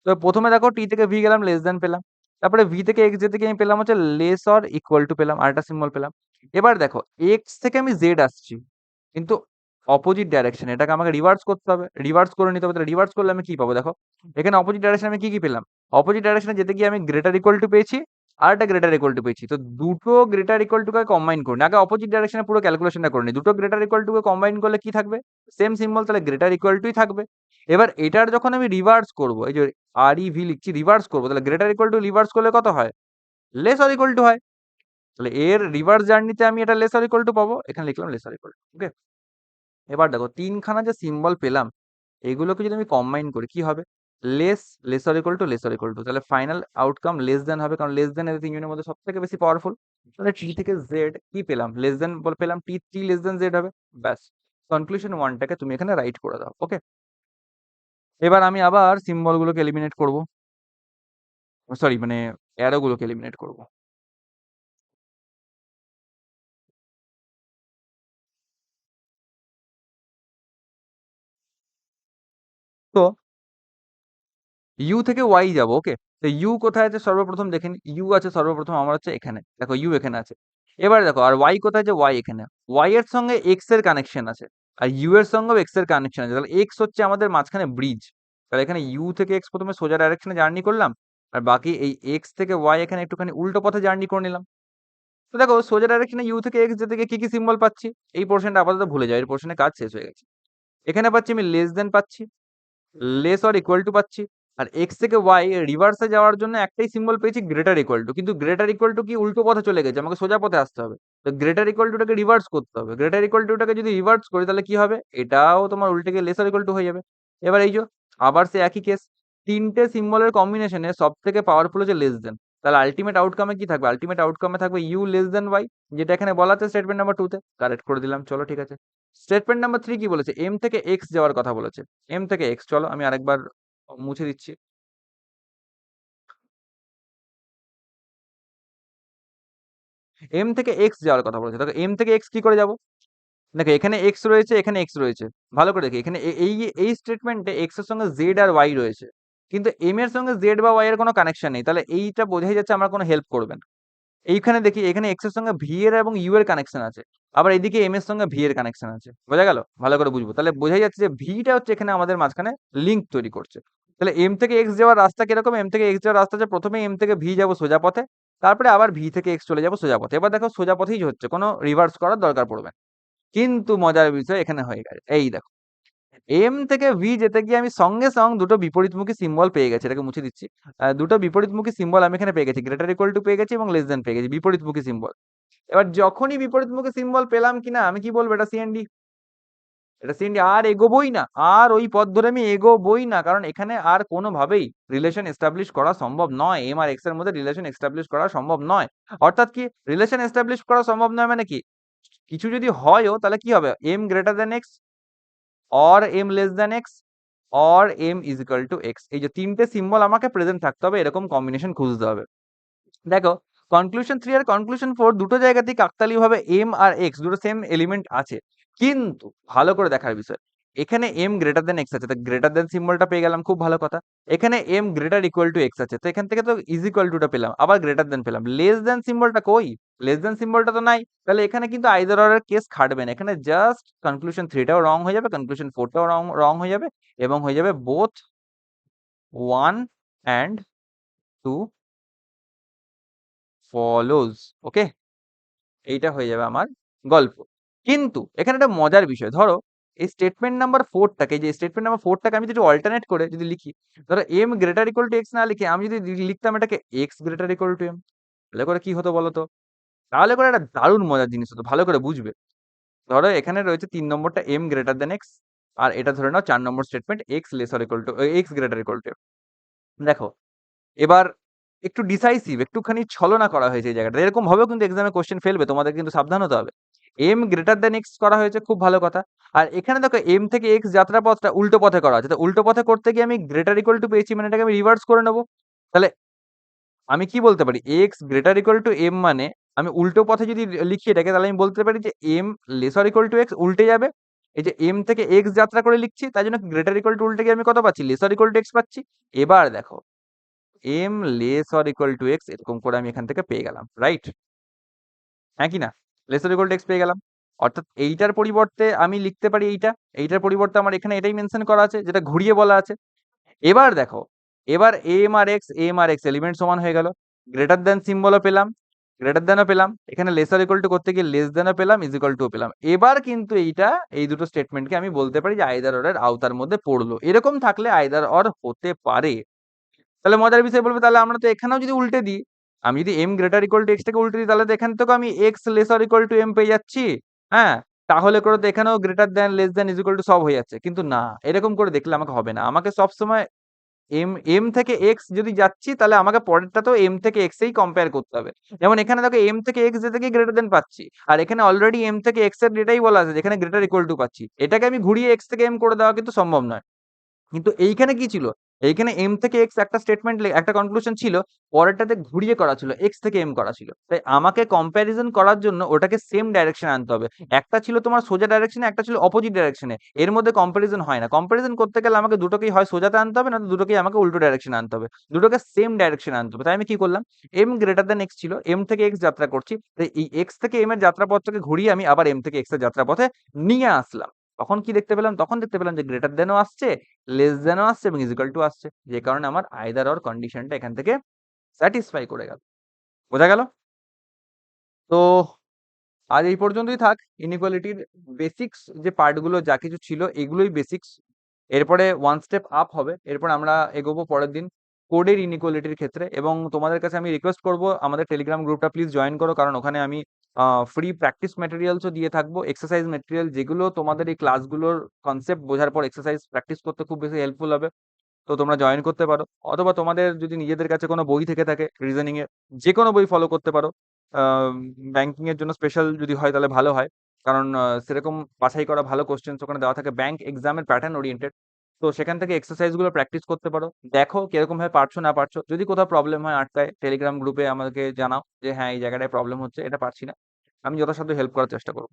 তো প্রথমে দেখো টি থেকে ভি গেলাম, লেস দেন পেলাম। তারপরে ভি থেকে এক্স যেতে গিয়ে আমি পেলাম হচ্ছে লেস অর ইকুয়াল টু পেলাম, আরেকটা সিম্বল পেলাম। এবার দেখো এক্স থেকে আমি জেড আসছি, কিন্তু অপোজিট ডাইরেকশন, এটাকে আমাকে রিভার্স করতে হবে, রিভার্স করে নিতে হবে। তাহলে রিভার্স করলে আমি কি পাবো, দেখো এখানে অপোজিট ডাইরেকশন আমি কি কি পেলাম, অপোজিট ডাইরেকশনে যেতে গিয়ে আমি গ্রেটার ইকুয়াল টু পেয়েছি, আর একটা গ্রেটার ইকুয়াল টু পেয়েছি। তো দুটো গ্রেটার ইকুয়াল টু কে কম্বাইন করি, আগে অপোজিট ডাইরেকশনে পুরো ক্যালকুলেশনটা করে নিই। দুটো গ্রেটার ইকুয়াল টু কে কম্বাইন করলে কি থাকবে, সেম সিম্বল, তাহলে গ্রেটার ইকুয়াল টুই থাকবে। এবার এটার যখন আমি রিভার্স করব, এই যে আর ই ভি লিখছি, রিভার্স করবো, তাহলে গ্রেটার ইকুয়াল টু রিভার্স করলে কত হয়, লেস অর ইকুয়াল টু হয়। তাহলে এর রিভার্স জার্নিতে আমি এটা লেস অর ইকুয়াল টু পাবো, এখানে লিখলাম লেস অর ইকুয়াল টু, ওকে। এবার দেখো তিনখানা যে সিম্বল পেলাম, এগুলোকে যদি আমি কম্বাইন করি কি হবে, less, laser equal two, laser equal two, তাহলে ফাইনাল আউটকাম লেস দেন হবে, কারণ লেস দেন এদের তিনজনের মধ্যে সব থেকে বেশি পাওয়ারফুল। তাহলে টি থেকে জেড কি পেলাম, লেস দেন বল পেলাম, টি টি লেস দেন জেড হবে, ব্যাস। কনক্লুশন ওয়ানটাকে তুমি এখানে রাইট করে দাও, ওকে। এবার আমি আবার সিম্বল গুলোকে এলিমিনেট করব, সরি মানে অ্যারো গুলোকে এলিমিনেট করব। তো ইউ থেকে ওয়াই যাবো, ওকে। তো ইউ কোথায় আছে সর্বপ্রথম দেখে নি, ইউ আছে সর্বপ্রথম আমার হচ্ছে এখানে, দেখো ইউ এখানে আছে। এবার দেখো আর ওয়াই কোথায় আছে, ওয়াই এখানে। ওয়াই এর সঙ্গে এক্স এর কানেকশন আছে, আর ইউ এর সঙ্গেও এক্স এর কানেকশন আছে, তাহলে এক্স হচ্ছে আমাদের মাঝখানে ব্রিজ। তাহলে এখানে ইউ থেকে এক্স প্রথমে সোজা ডাইরেকশনে জার্নি করলাম, আর বাকি এই এক্স থেকে ওয়াই এখানে একটুখানি উল্টো পথে জার্নি করে নিলাম। তো দেখো সোজা ডাইরেকশনে ইউ থেকে এক্স যেতে গিয়ে কি কি সিম্বল পাচ্ছি, এই পোর্শনটা আপাতত ভুলে যাও, এই পোর্শনে কাজ শেষ হয়ে গেছে। এখানে পাচ্ছি আমি লেস দেন পাচ্ছি, লেস অর ইকুয়াল টু পাচ্ছি, আর এক্স থেকে ওয়াই রিভার্সে যাওয়ার জন্য একটাই সিম্বল পেয়েছি, গ্রেটার ইকুয়াল টু। কিন্তু গ্রেটার ইকুয়াল টু কি উল্টো পথে চলে গেছে, আমাকে সোজা পথে আসতে হবে। তো গ্রেটার ইকুয়াল টুটাকে রিভার্স করতে হবে, গ্রেটার ইকুয়াল টুটাকে যদি রিভার্স করি তাহলে কি হবে, এটাও তোমার উল্টে গিয়ে লেসার ইকুয়াল টু হয়ে যাবে। এবার এই যে আবার সে একই কেস, তিনটে সিম্বলের কম্বিনেশনে সব থেকে পাওয়ারফুল হচ্ছে লেস দেন। তাহলে আলটিমেট আউটকামে কি থাকবে, আলটিমেট আউটকামে থাকবে ইউ লেস দেন ওয়াই, যেটা এখানে বলা আছে স্টেটমেন্ট নাম্বার 2 তে, কারেক্ট করে দিলাম, চলো ঠিক আছে। স্টেটমেন্ট নাম্বার 3 কি বলেছে, এম থেকে এক্স যাওয়ার কথা বলেছে, এম থেকে এক্স, চলো আমি আরেকবার মুছে দিচ্ছি। এম থেকে এক্স যাওয়ার কথা বলেছে, দেখো এম থেকে এক্স কি করে যাব, দেখো এখানে এক্স রয়েছে, এখানে এক্স রয়েছে, ভালো করে দেখি এখানে এই এই স্টেটমেন্টে এক্স এর সঙ্গে জেড আর ওয়াই রয়েছে, কিন্তু এম এর সঙ্গে জেড বা ওয়াই এর কোনো কানেকশন নেই, তাহলে এইটা বোঝাই যাচ্ছে আমার কোনো হেল্প করবে না। এইখানে দেখি এখানে এক্স এর সঙ্গে ভি এর এবং ইউ এর কানেকশন আছে, আবার এদিকে এম এর সঙ্গে ভি এর কানেকশন আছে, বোঝা গেল, ভালো করে বুঝবো, তাহলে বোঝাই যাচ্ছে যে ভিটা হচ্ছে এখানে আমাদের মাঝখানে লিঙ্ক তৈরি করছে। তাহলে এম থেকে এক্স যাওয়ার রাস্তা কিরকম, এম থেকে এক্স যাওয়ার রাস্তা হচ্ছে প্রথমে এম থেকে ভি যাবো সোজা পথে, তারপরে আবার ভি থেকে এক্স চলে যাবো সোজা পথে। এবার দেখো সোজা পথেই হচ্ছে, কোনো রিভার্স করার দরকার পড়বে না। কিন্তু মজার বিষয় এখানে হয়ে গেছে, এই দেখো এম থেকে ভি যেতে গিয়ে আমি সঙ্গে সঙ্গে দুটো বিপরীতমুখী সিম্বল পেয়ে গেছি, এটাকে মুছে দিচ্ছি। দুটো বিপরীতমুখী সিম্বল আমি এখানে পেয়ে গেছি, গ্রেটার ইকুয়াল টু পেয়ে গেছি এবং লেস দেন পেয়ে গেছি, বিপরীতমুখী সিম্বল। এবার যখনই বিপরীতমুখী সিম্বল পেলাম কিনা আমি কি বলবো, এটা সিএনডি, এটা সিএনডি, আর এগোবোই না, আর ওই পথ ধরে আমি এগোবোই না, কারণ এখানে আর কোনোভাবেই রিলেশন এস্টাবলিশ করা সম্ভব নয়, এম আর এক্স এর মধ্যে রিলেশন এস্টাবলিশ করা সম্ভব নয়। অর্থাৎ কি রিলেশন এস্টাবলিশ করা সম্ভব নয় মানে কি, কিছু যদি হয়ও তাহলে কি হবে, M greater than X, or M less than X, or M is equal to X, এই যে তিনটে সিম্বল আমাকে প্রেজেন্ট থাকতে হবে, এরকম কম্বিনেশন খুঁজতে হবে। দেখো কনক্লুশন 3 আর কনক্লুশন 4 দুটো জায়গাতেই কাকতালীয়ভাবে এম আর এক্স দুটো সেম এলিমেন্ট আছে, কিন্তু ভালো করে দেখার বিষয়, এখানে m গ্রেটার দেন x আছে, তো গ্রেটার দেন সিম্বলটা পেয়ে গেলাম, খুব ভালো কথা। এখানে m greater equal to x আছে, তো এখান থেকে তো ইজ ইকুয়াল টুটা পেলাম, আবার গ্রেটার দেন পেলাম। লেস দেন সিম্বলটা কই? লেস দেন সিম্বলটা তো নাই। তাহলে এখানে কিন্তু আইদার অর এর কেস খাটবে না, এখানে জাস্ট কনক্লুশন 3 টাও রং হয়ে যাবে, কনক্লুশন 4 টাও রং হয়ে যাবে, এবং হয়ে যাবে বোথ 1 and 2 follows। ওকে, এইটা হয়ে যাবে আমার গল্প। কিন্তু এখানে একটা মজার বিষয়, ধরো এই স্টেটমেন্ট নাম্বার 4 টাকে, যে স্টেটমেন্ট নাম্বার 4 টাকে আমি যদি অল্টারনেট করে যদি লিখি, ধরো m greater equal to x না লিখে আমি যদি লিখতাম এটাকে x greater equal to m, তাহলে করে কি হতো বলো তো? তাহলে করে একটা দারুণ মজার জিনিস হতো, ভালো করে বুঝবে। ধরো এখানে রয়েছে 3 নম্বরটা m গ্রেটার দেন x, আর এটা ধরে নাও 4 নম্বর statement x lesser equal to x greater equal to m। দেখো এবার একটু ডিসাইসিভ, একটুখানি ছলনা করা হয়েছে এই জায়গাটা, এরকম ভাবেও কিন্তু এক্সামে কোশ্চেন ফেলবে, তোমাদের কিন্তু সাবধান হতে হবে। m গ্রেটার দেন x করা হয়েছে, খুব ভালো কথা। আর এখানে দেখো m থেকে x যাত্রা পথটা উল্টো পথে করা আছে, তো উল্টো পথে করতে গিয়ে আমি গ্রেটার ইকুয়াল টু পেয়েছি, মানে এটাকে আমি রিভার্স করে নেবো। তাহলে আমি কি বলতে পারি, x greater equal to m মানে আমি উল্টো পথে যদি লিখি এটাকে, তাহলে আমি বলতে পারি যে m laser equal to x উল্টে যাবে। এই যে m থেকে x যাত্রা করে লিখছি, তাই জন্য গ্রেটার ইকুয়াল টু উল্টে গিয়ে আমি কত পাচ্ছি, লেসার ইকুয়াল টু x পাচ্ছি। এবার দেখো m less or equal to x এরকম করে আমি এখান থেকে পেয়ে গেলাম, রাইট? হ্যাঁ কি না? Less or equal to x পেয়ে গেলাম। অর্থাৎ এইটার পরিবর্তে আমি লিখতে পারি এইটা, এইটার পরিবর্তে আমার এখানে এটাই মেনশন করা আছে, যেটা ঘুরিয়ে বলা আছে। এবার দেখো, এবার m আর x এলিমেন্ট সমান হয়ে গেল, গ্রেটার দেন সিম্বলও পেলাম, গ্রেটার দেনও পেলাম, এখানে লেসার ইকুয়াল টু করতে গিয়ে লেস দেনও পেলাম, ইজ ইকুয়াল টু পেলাম। এবার কিন্তু এইটা, এই দুটো স্টেটমেন্টকে আমি বলতে পারি যে আইদার অর এর আওতার মধ্যে পড়লো। এরকম থাকলে আইদার অর হতে পারে। তাহলে মজার বিষয় বলবে, তাহলে আমরা তো এখানেও যদি উল্টে দিই, আমি যদি m greater equal to x টাকে উল্টে দিই, তাহলে তো এখান থেকেও আমি x lesser equal to m পেয়ে যাচ্ছি। হ্যাঁ, তাহলে করে তো এখানেও greater than, less then, is equal two সব হয়ে যাচ্ছে। কিন্তু না, এরকম করে দেখলে আমাকে হবে না, আমাকে সবসময় m থেকে x যদি যাচ্ছি, তাহলে আমাকে পরেরটাতেও m থেকে x এই কম্পেয়ার করতে হবে। যেমন এখানে দেখো m থেকে x যেতে গিয়ে গ্রেটার দেন পাচ্ছি, আর এখানে অলরেডি m থেকে x এর ডেটাই বলা আছে যেখানে গ্রেটার ইকুয়াল টু পাচ্ছি, এটাকে আমি ঘুরিয়ে x থেকে m করে দেওয়া কিন্তু সম্ভব নয়। কিন্তু এইখানে কি ছিল? এইখানে m থেকে x একটা স্টেটমেন্ট, একটা কনক্লুশন ছিল, পরেরটাতে ঘুরিয়ে করা ছিল, x থেকে m করা ছিল। তাই আমাকে কম্প্যারিজন করার জন্য ওটাকে সেম ডাইরেকশনে আনতে হবে। একটা ছিল তোমার সোজা ডাইরেকশনে, একটা ছিল অপোজিট ডাইরেকশনে। এর মধ্যে কম্প্যারিজন হয় না। কম্প্যারিজন করতে গেলে আমাকে দুটোকেই হয় সোজাতে আনতে হবে, নয়তো দুটোকেই আমাকে উল্টো ডাইরেকশনে আনতে হবে। দুটোকে সেম ডাইরেকশনে আনতে হবে। তাই আমি কি করলাম? m গ্রেটার দেন x ছিল, m থেকে x যাত্রা করছি। তাই এই x থেকে m এর যাত্রাপথটাকে ঘুরিয়ে আমি আবার m থেকে x এর যাত্রাপথে নিয়ে আসলাম। তখন কি দেখতে পেলাম? তখন দেখতে পেলাম যে গ্রেটার দেনও আসছে, লেস দেনও আসছে, এবং ইজ ইকুয়াল টু আসছে। যে কারণে আমার আইদার অর কন্ডিশনটা এখান থেকে স্যাটিসফাই করে গেল। বোঝা গেল? তো আজ এই পর্যন্তই থাক। ইনইকুয়ালিটির বেসিক্স যে পার্টগুলো যা কিছু ছিল এগুলোই বেসিক্স। এরপরে ওয়ান স্টেপ আপ হবে। এরপর আমরা এগোবো পরের দিন কোডের ইনইকুয়ালিটির ক্ষেত্রে, এবং তোমাদের কাছে আমি রিকোয়েস্ট করব আমাদের টেলিগ্রাম গ্রুপটা প্লিজ জয়েন করো, কারণ ওখানে আমি ফ্রি প্র্যাকটিস ম্যাটেরিয়ালসও দিয়ে থাকবো, এক্সারসাইজ ম্যাটেরিয়াল যেগুলো তোমাদের এই ক্লাসগুলোর কনসেপ্ট বোঝার পর এক্সারসাইজ প্র্যাকটিস করতে খুব বেশি হেল্পফুল হবে। তো তোমরা জয়েন করতে পারো, অথবা তোমাদের যদি নিজেদের কাছে কোনো বই থেকে থাকে রিজনিং এর, যে কোনো বই ফলো করতে পারো। ব্যাংকিং এর জন্য স্পেশাল যদি হয় তাহলে ভালো হয়, কারণ সেরকম বাছাই করা ভালো কোশ্চেন্স ওখানে দেওয়া থাকে, ব্যাংক এক্সামের প্যাটার্ন ওরিয়েন্টেড। তো সেখান থেকে এক্সারসাইজ গুলো প্র্যাকটিস করতে পারো, দেখো কিরকম ভাবে পারছো না পারছো। যদি কোথাও প্রবলেম হয় আটকায়, টেলিগ্রাম গ্রুপে আমাকে জানাও যে হ্যাঁ এই জায়গাটায় প্রবলেম হচ্ছে, এটা পারছি না। আমি যথাসাধ্য হেল্প করার চেষ্টা করবো।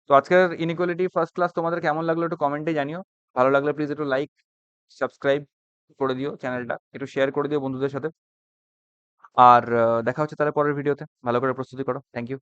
তো আজকের ইনইকুয়ালিটি ফার্স্ট ক্লাস তোমাদের কেমন লাগলো একটু কমেন্টে জানিও। ভালো লাগলে প্লিজ একটু লাইক, সাবস্ক্রাইব করে দিও চ্যানেলটা, একটু শেয়ার করে দিও বন্ধুদের সাথে। আর দেখা হচ্ছে তাহলে পরের ভিডিওতে। ভালো করে প্রস্তুতি করো। Thank you.